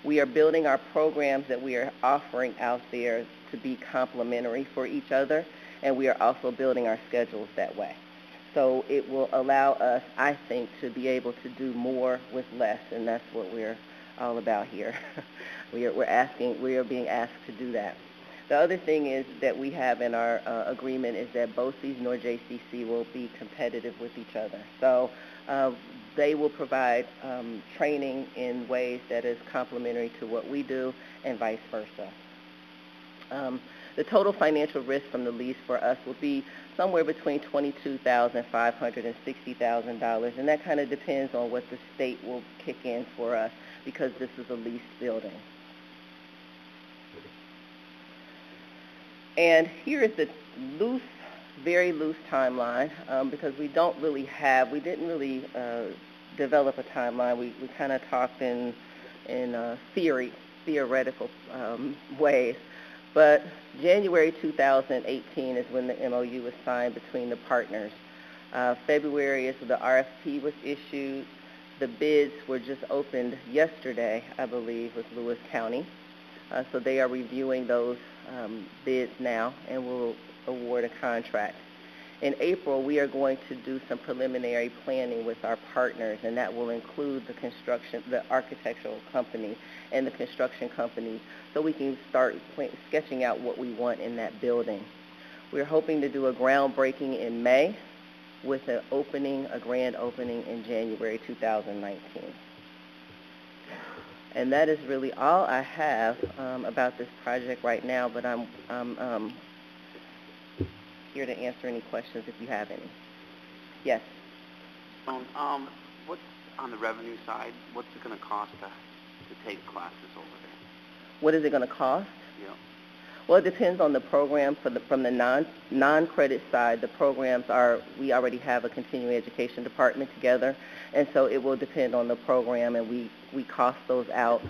We are building our programs that we are offering out there to be complementary for each other, and we are also building our schedules that way. So it will allow us, I think, to be able to do more with less, and that's what we're all about here. We are being asked to do that. The other thing is that we have in our agreement is that BOCES nor JCC will be competitive with each other. So they will provide training in ways that is complementary to what we do and vice versa. The total financial risk from the lease for us will be somewhere between $22,500 and $60,000, and that kind of depends on what the state will kick in for us because this is a leased building. And here is the loose, very loose timeline because we didn't really develop a timeline. We kind of talked in theoretical ways. But January 2018 is when the MOU was signed between the partners. February is when the RFP was issued. The bids were just opened yesterday, I believe, with Lewis County. So they are reviewing those bids now and will award a contract. In April, we are going to do some preliminary planning with our partners, and that will include the architectural company and the construction company, so we can start sketching out what we want in that building. We're hoping to do a groundbreaking in May with a grand opening in January 2019. And that is really all I have about this project right now, but I'm here to answer any questions if you have any. Yes? What's on the revenue side, what's it going to cost to take classes over there? What is it going to cost? Yeah. Well, it depends on the program. From the non-credit side, the programs we already have a continuing education department together, and so it will depend on the program, and we cost those out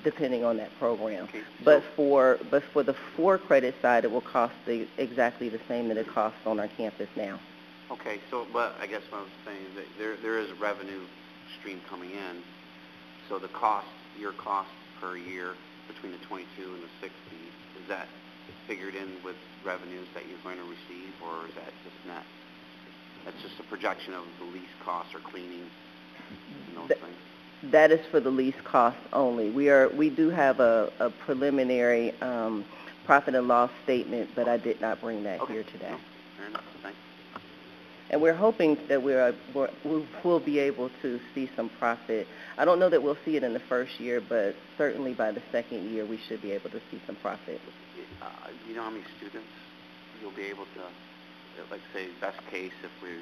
depending on that program. Okay, so but for the for-credit side, it will cost exactly the same that it costs on our campus now. Okay, so but I guess what I was saying is that there is a revenue stream coming in, so the cost, your cost per year between the 22 and the 60, is that figured in with revenues that you're going to receive, or is that just net? That's just a projection of the lease costs or cleaning and those things? That is for the lease costs only. We do have a preliminary profit and loss statement, but I did not bring that here today. No, fair enough. Thanks. And we're hoping that we'll be able to see some profit. I don't know that we'll see it in the first year, but certainly by the second year we should be able to see some profit. Do you know how many students you'll be able to, like say, best case if we're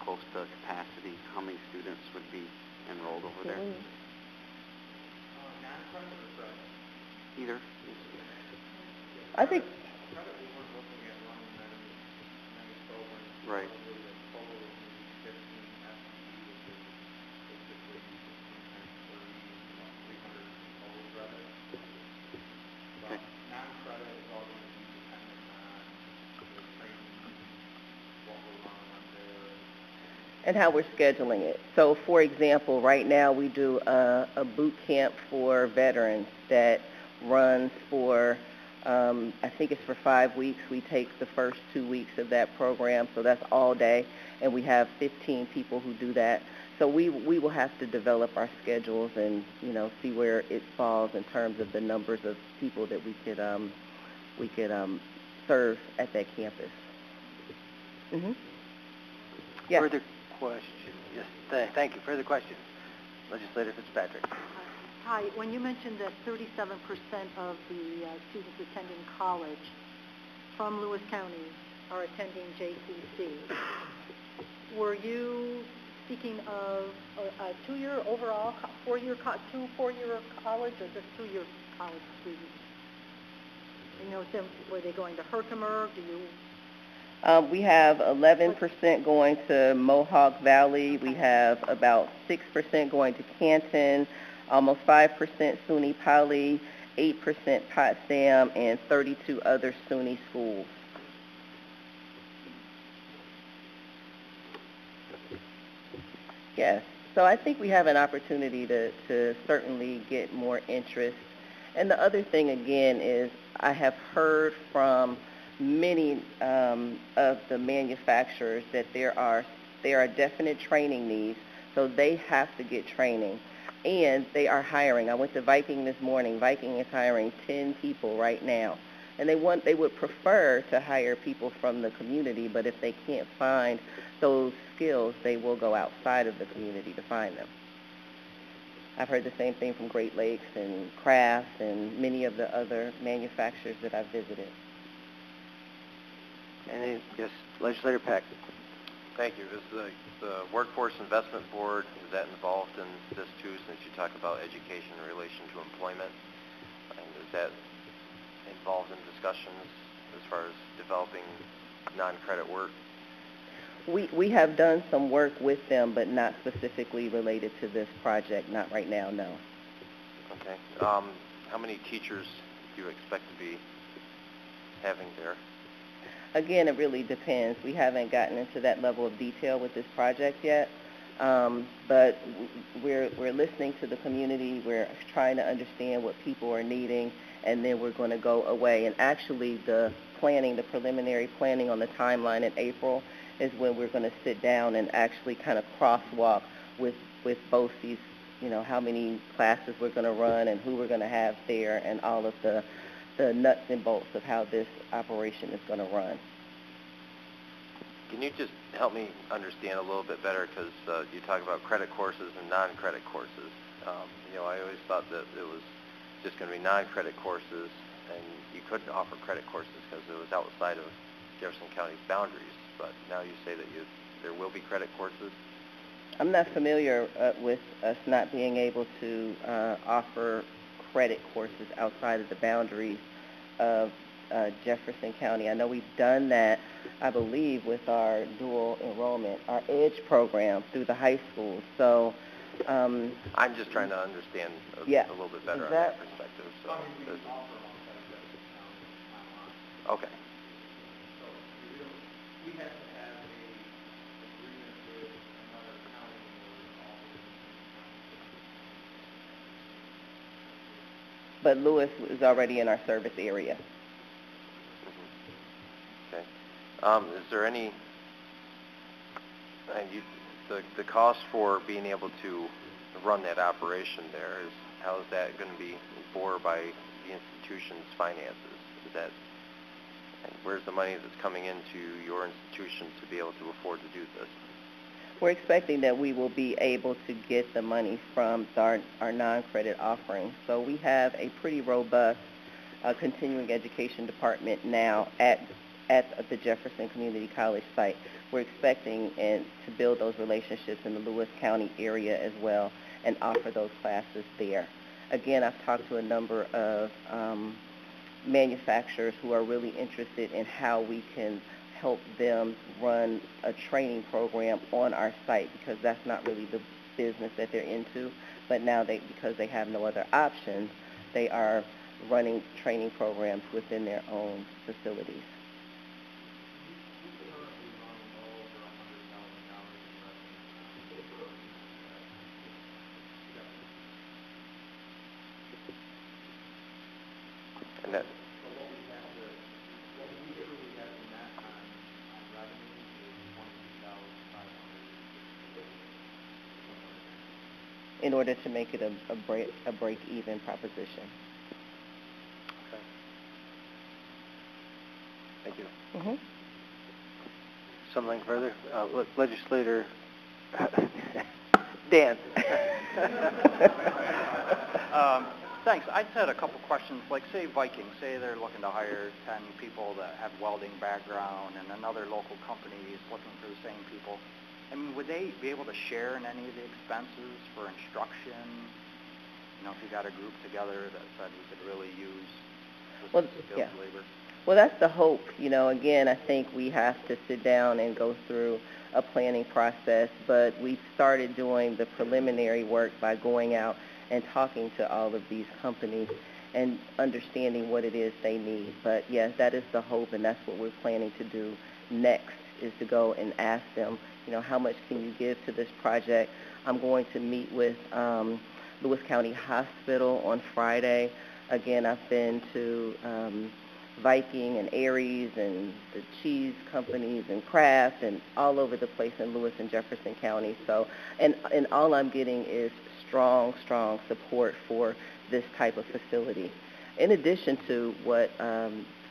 close to capacity, how many students would be enrolled over there? Either. I think, Right. Okay. and how we're scheduling it. So, for example, right now we do a boot camp for veterans that runs for, I think it's for 5 weeks. We take the first 2 weeks of that program, so that's all day, and we have 15 people who do that. So we will have to develop our schedules and, see where it falls in terms of the numbers of people that we could serve at that campus. Yeah. Further question? Yes, thank you. Further questions? Legislator Fitzpatrick. Hi, when you mentioned that 37% of the students attending college from Lewis County are attending JCC, were you speaking of a 2-year overall, 4-year college, or just 2-year college students? Were they going to Herkimer? We have 11% going to Mohawk Valley. We have about 6% going to Canton, almost 5% SUNY Poly, 8% Potsdam, and 32 other SUNY schools. Yes. So I think we have an opportunity to certainly get more interest. And the other thing, again, is I have heard from many of the manufacturers that there are definite training needs, so they have to get training. And they are hiring. I went to Viking this morning. Viking is hiring 10 people right now. And they would prefer to hire people from the community, but if they can't find those skills, they will go outside of the community to find them. I've heard the same thing from Great Lakes and Kraft and many of the other manufacturers that I've visited. And yes, Legislator Peck. Thank you. Is the Workforce Investment Board, is that involved in this too, since you talk about education in relation to employment? And is that involved in discussions as far as developing non-credit work? We have done some work with them, but not specifically related to this project. Not right now, no. Okay. How many teachers do you expect to be having there? Again, it really depends. We haven't gotten into that level of detail with this project yet, but we're listening to the community. We're trying to understand what people are needing, and then we're going to go away. And actually, the preliminary planning on the timeline in April is when we're going to sit down and actually kind of crosswalk with both these, how many classes we're going to run and who we're going to have there and all of the nuts and bolts of how this operation is going to run. Can you just help me understand a little bit better, because you talk about credit courses and non-credit courses. I always thought that it was just going to be non-credit courses, and you couldn't offer credit courses because it was outside of Jefferson County's boundaries. But now you say that there will be credit courses? I'm not familiar with us not being able to offer credit courses outside of the boundaries of Jefferson County. I know we've done that, I believe, with our dual enrollment, our EDGE program through the high school. So I'm just trying to understand a little bit better on that perspective. So okay. We have to have a agreement with another county or But Lewis is already in our service area. Okay. Is there any, the cost for being able to run that operation there, how is that going to be borne by the institution's finances? Where's the money that's coming into your institution to be able to afford to do this? We're expecting that we will be able to get the money from our non-credit offerings. So we have a pretty robust continuing education department now at the Jefferson Community College site. We're expecting to build those relationships in the Lewis County area as well and offer those classes there. again, I've talked to a number of manufacturers who are really interested in how we can help them run a training program on our site, because that's not really the business that they're into. But now because they have no other options, they are running training programs within their own facilities. And that, in order to make it a break-even proposition. Okay. Thank you. Mm-hmm. Something further? Legislator Dan. Thanks. I just had a couple questions. Like, say Viking, say they're looking to hire 10 people that have welding background, and another local company is looking for the same people. I mean, would they be able to share in any of the expenses for instruction? You know, if you got a group together that said we could really use this skilled labor? Well, that's the hope. You know, again, I think we have to sit down and go through a planning process, but we've started doing the preliminary work by going out and talking to all of these companies and understanding what it is they need. But yes, that is the hope, and that's what we're planning to do next, is to go and ask them, you know, how much can you give to this project? I'm going to meet with Lewis County Hospital on Friday. Again, I've been to Viking and Aries and the cheese companies and Kraft and all over the place in Lewis and Jefferson County. So, and all I'm getting is strong support for this type of facility, in addition to what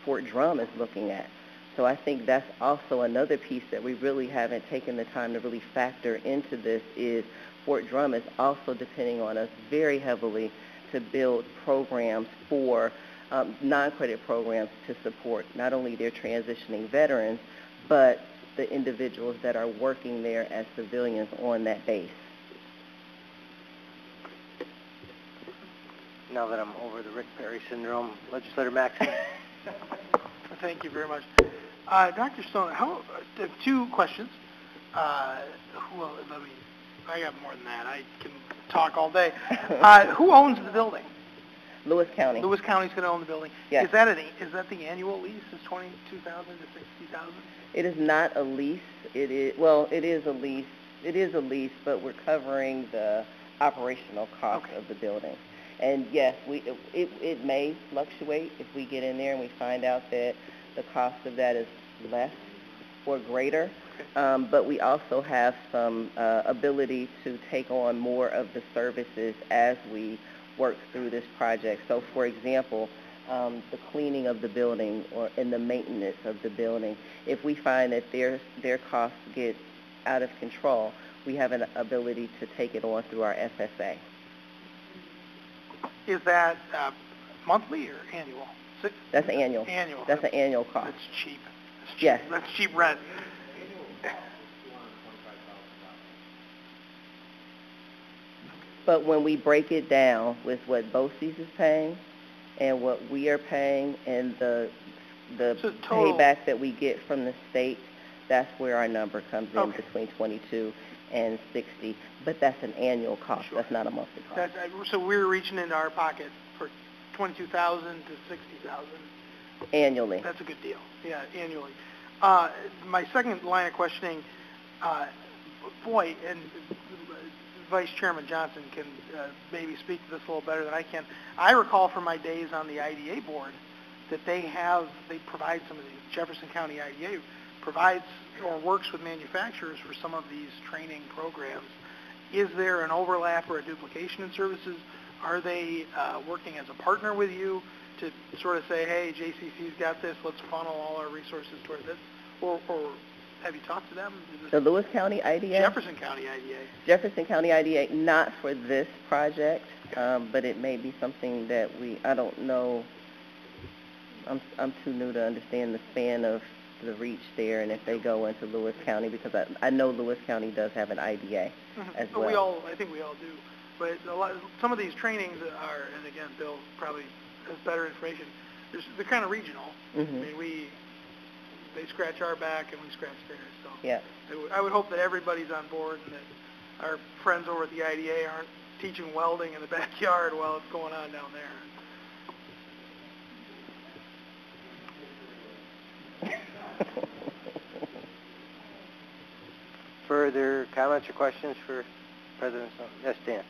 Fort Drum is looking at. So I think that's also another piece that we really haven't taken the time to really factor into this, is Fort Drum is also depending on us very heavily to build programs for non-credit programs to support not only their transitioning veterans, but the individuals that are working there as civilians on that base. Now that I'm over the Rick Perry syndrome, Legislator Maxson. Thank you very much. Dr. Stone, two questions. Well, I got more than that. I can talk all day. Who owns the building? Lewis County. Lewis County's going to own the building. Yes. Is that the annual lease? Is $22,000 to $60,000? It is not a lease. It is a lease. It is a lease, but we're covering the operational cost of the building. And yes, it may fluctuate if we get in there and we find out that the cost of that is less or greater. But we also have some ability to take on more of the services as we work through this project. So, for example, the cleaning of the building and the maintenance of the building, if we find that their costs get out of control, we have an ability to take it on through our FSA. Is that monthly or annual? That's annual. Annual. That's an annual cost. That's cheap. Yes. That's cheap rent. But when we break it down with what BOCES is paying and what we are paying and the payback that we get from the state, that's where our number comes in, between 22 and 60. But that's an annual cost. Sure. That's not a monthly cost. So we're reaching into our pocket for $22,000 to $60,000 annually. That's a good deal. Yeah, annually. My second line of questioning, and Vice Chairman Johnson can maybe speak to this a little better than I can. I recall from my days on the IDA board that they provide some of the Jefferson County IDA provides or works with manufacturers for some of these training programs. Is there an overlap or a duplication in services? Are they working as a partner with you to sort of say, hey, JCC's got this, let's funnel all our resources toward this? Or have you talked to them? The Lewis County IDA? Jefferson County IDA. Jefferson County IDA, not for this project, but it may be something that I don't know. I'm too new to understand the span of the reach there, and if they go into Lewis County, because I know Lewis County does have an IDA as well. I think we all do. But some of these trainings are, and again, Bill probably has better information. They're kind of regional. Mm-hmm. I mean, they scratch our back and we scratch theirs. So Yeah. I would hope that everybody's on board and that our friends over at the IDA aren't teaching welding in the backyard while it's going on down there. Further comments or questions for President Stone? Yes, Dan.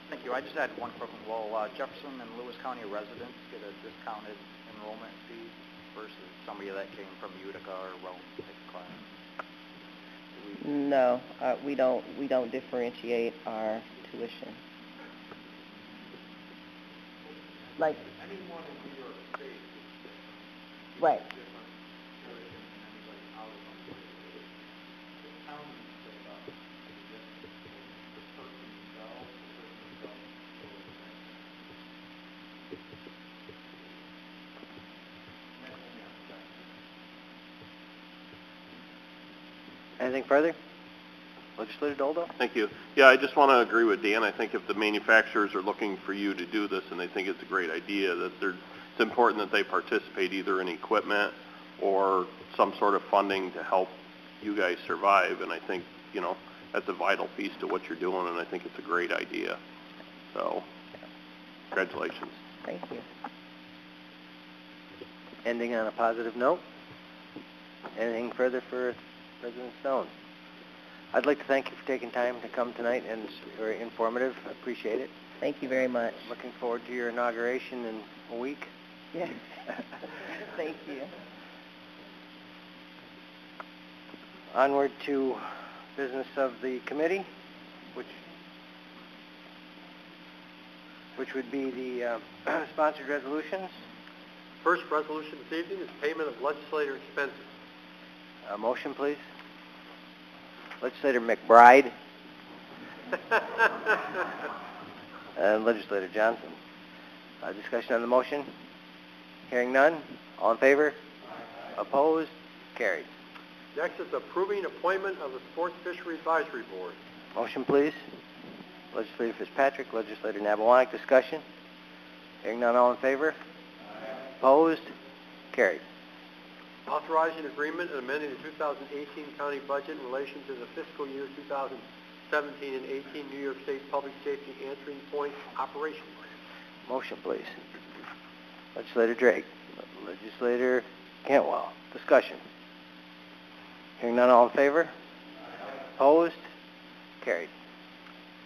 Thank you. I just had one quick one. Will Jefferson and Lewis County residents get a discounted enrollment fee versus somebody that came from Utica or Rome to take a class? No, we don't differentiate our tuition. Like anyone in New York State, right? Anything further? Legislator Doldo? Thank you. Yeah, I just want to agree with Dan. I think if the manufacturers are looking for you to do this and they think it's a great idea, that it's important that they participate either in equipment or some sort of funding to help you guys survive. And I think, that's a vital piece to what you're doing, and I think it's a great idea. So, congratulations. Thank you. Ending on a positive note. Anything further for President Stone? I'd like to thank you for taking time to come tonight, and it's very informative. I appreciate it. Thank you very much. Looking forward to your inauguration in a week. Yes. Thank you. Onward to business of the committee, which would be the sponsored resolutions. First resolution this evening is payment of legislator expenses. A motion, please. Legislator McBride. And Legislator Johnson. Discussion on the motion? Hearing none. All in favor? Opposed? Carried. Next is approving appointment of the Sports Fishery Advisory Board. Motion, please. Legislator Fitzpatrick, Legislator Nabalonic. Discussion? Hearing none. All in favor? Opposed? Carried. Authorizing agreement and amending the 2018 county budget in relation to the fiscal year 2017 and 18 New York State Public Safety Answering Point Operation Plan. Motion, please. Legislator Drake. Legislator Cantwell. Discussion. Hearing none, all in favor? Opposed? Carried.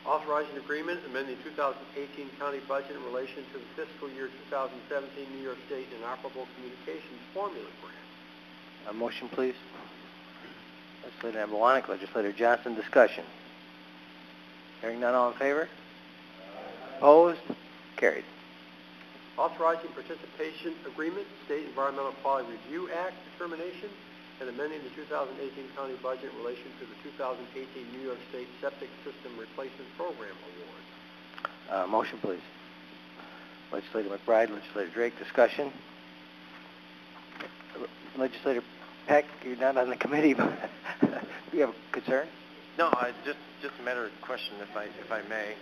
Authorizing agreement amending the 2018 county budget in relation to the fiscal year 2017 New York State Interoperable Communications Formula Grant. A motion, please. Legislator Nabalonic, Legislator Johnson. Discussion. Hearing none, all in favor? Opposed? Carried. Authorizing participation agreement, State Environmental Quality Review Act determination, and amending the 2018 county budget in relation to the 2018 New York State Septic System Replacement Program award. Motion, please. Legislator McBride, Legislator Drake. Discussion. Legislator Peck, you're not on the committee, but do you have a concern? No, just a matter of question, if I may.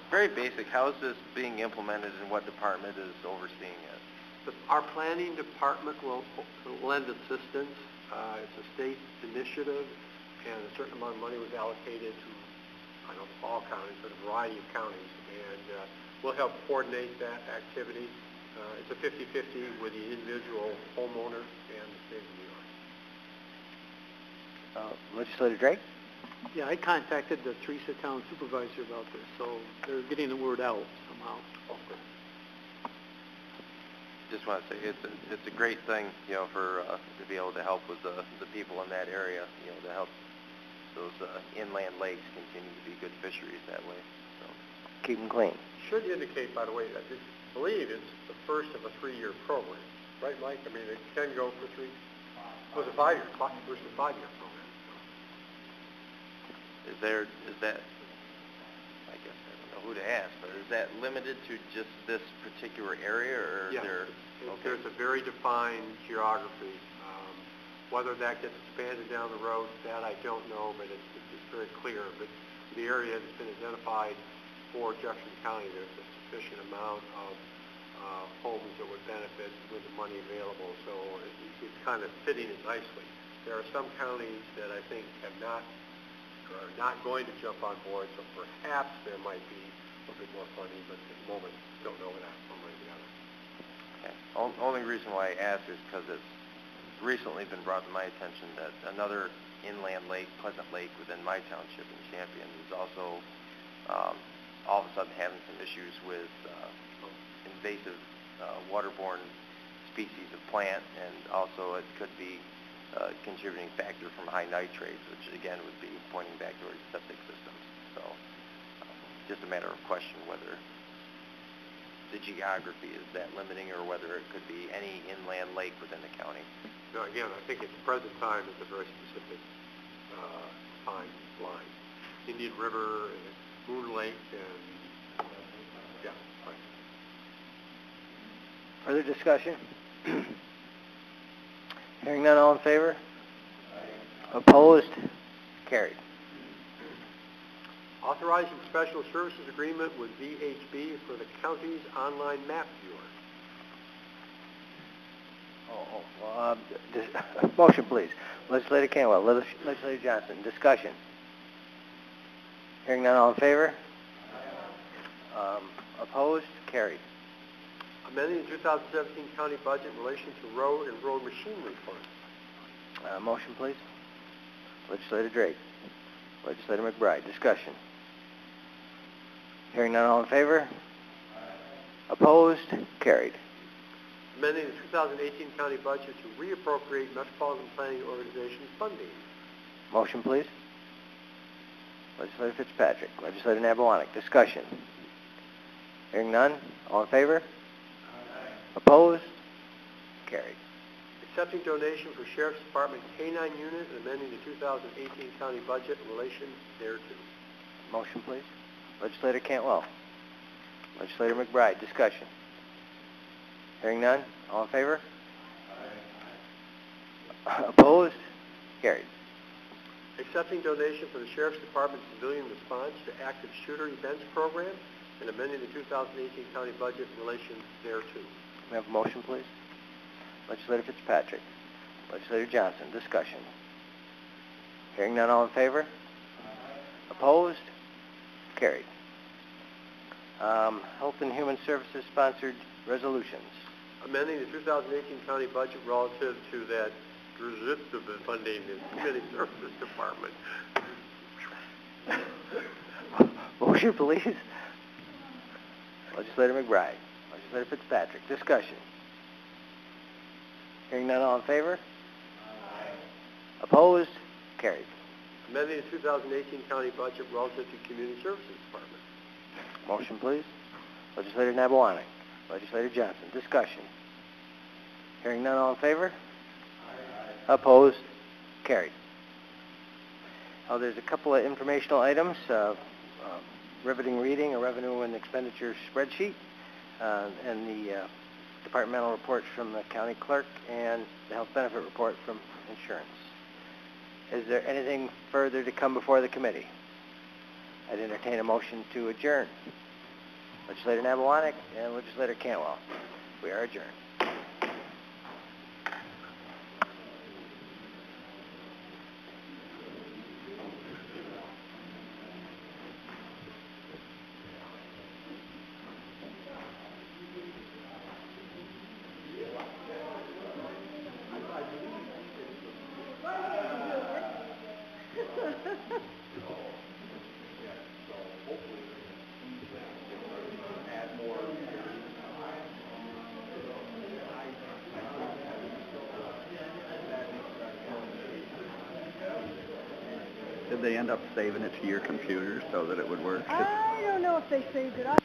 Very basic. How is this being implemented, and what department is overseeing it? Our planning department will lend assistance. It's a state initiative, and a certain amount of money was allocated to, all counties, but a variety of counties, and we'll help coordinate that activity. It's a 50-50 with the individual homeowner and the state of New York. Legislator Drake? Yeah, I contacted the Teresa Town Supervisor about this, so they're getting the word out somehow. Okay. Just want to say it's a great thing, for to be able to help with the people in that area, to help those inland lakes continue to be good fisheries that way. So keep them clean. Should indicate, by the way, I believe it's the first of a 3-year program, right, Mike? I mean, it can go for 3. It was a 5-year, first of a 5-year program. Is that? I guess I don't know who to ask, but is that limited to just this particular area, or yes, there? Okay. There's a very defined geography. Whether that gets expanded down the road, that I don't know, but it's very clear. But the area that's been identified for Jefferson County, there's a sufficient amount of homes that would benefit with the money available, so it's kind of fitting it nicely. There are some counties that I think have not, or are not going to jump on board, so perhaps there might be a little bit more funding, but at the moment, don't know that one way or the other. Okay. Only reason why I ask is because it's recently been brought to my attention that another inland lake, Pleasant Lake, within my township in Champion, is also all of a sudden having some issues with invasive waterborne species of plant, and also it could be a contributing factor from high nitrates, which again would be pointing back towards septic systems. So just a matter of question whether the geography is that limiting or whether it could be any inland lake within the county. No, again, I think at the present time it's a very specific timeline. Indian River and Moon Lake and yeah, right. Further discussion? Hearing none, all in favor? Opposed? Carried. Authorizing special services agreement with VHB for the county's online map viewer. Motion, please. Legislator Canwell, Legislator Johnson. Discussion. Hearing none, all in favor? Opposed? Carried. Amending the 2017 county budget in relation to road and road machinery funds. Motion, please. Legislator Drake. Legislator McBride. Discussion. Hearing none, all in favor? Opposed? Carried. Amending the 2018 county budget to reappropriate Metropolitan Planning Organization funding. Motion, please. Legislator Fitzpatrick. Legislator Nabalonic. Discussion. Hearing none, all in favor? Opposed? Carried. Accepting donation for Sheriff's Department K-9 unit and amending the 2018 county budget in relation thereto. Motion, please. Legislator Cantwell. Legislator McBride. Discussion. Hearing none, all in favor? Opposed? Carried. Accepting donation for the Sheriff's Department Civilian Response to Active Shooter Events Program and amending the 2018 county budget in relation thereto. We have a motion, please. Legislator Fitzpatrick. Legislator Johnson. Discussion. Hearing none, all in favor? Opposed? Carried. Health and Human Services sponsored resolutions. Amending the 2018 county budget relative to that funding in the Community Services Department. Motion, please. Legislator McBride. Legislator Fitzpatrick. Discussion. Hearing none, all in favor? Opposed? Carried. Amending the 2018 county budget relative to Community Services Department. Motion, please. Legislator Nabalonic. Legislator Johnson. Discussion. Hearing none, all in favor? Opposed? Carried. There's a couple of informational items. Riveting reading, a revenue and expenditure spreadsheet, and the departmental reports from the county clerk, and the health benefit report from insurance. Is there anything further to come before the committee? I'd entertain a motion to adjourn. Legislator Nabalonic and Legislator Cantwell. We are adjourned. Did they end up saving it to your computer so that it would work? I don't know if they saved it up.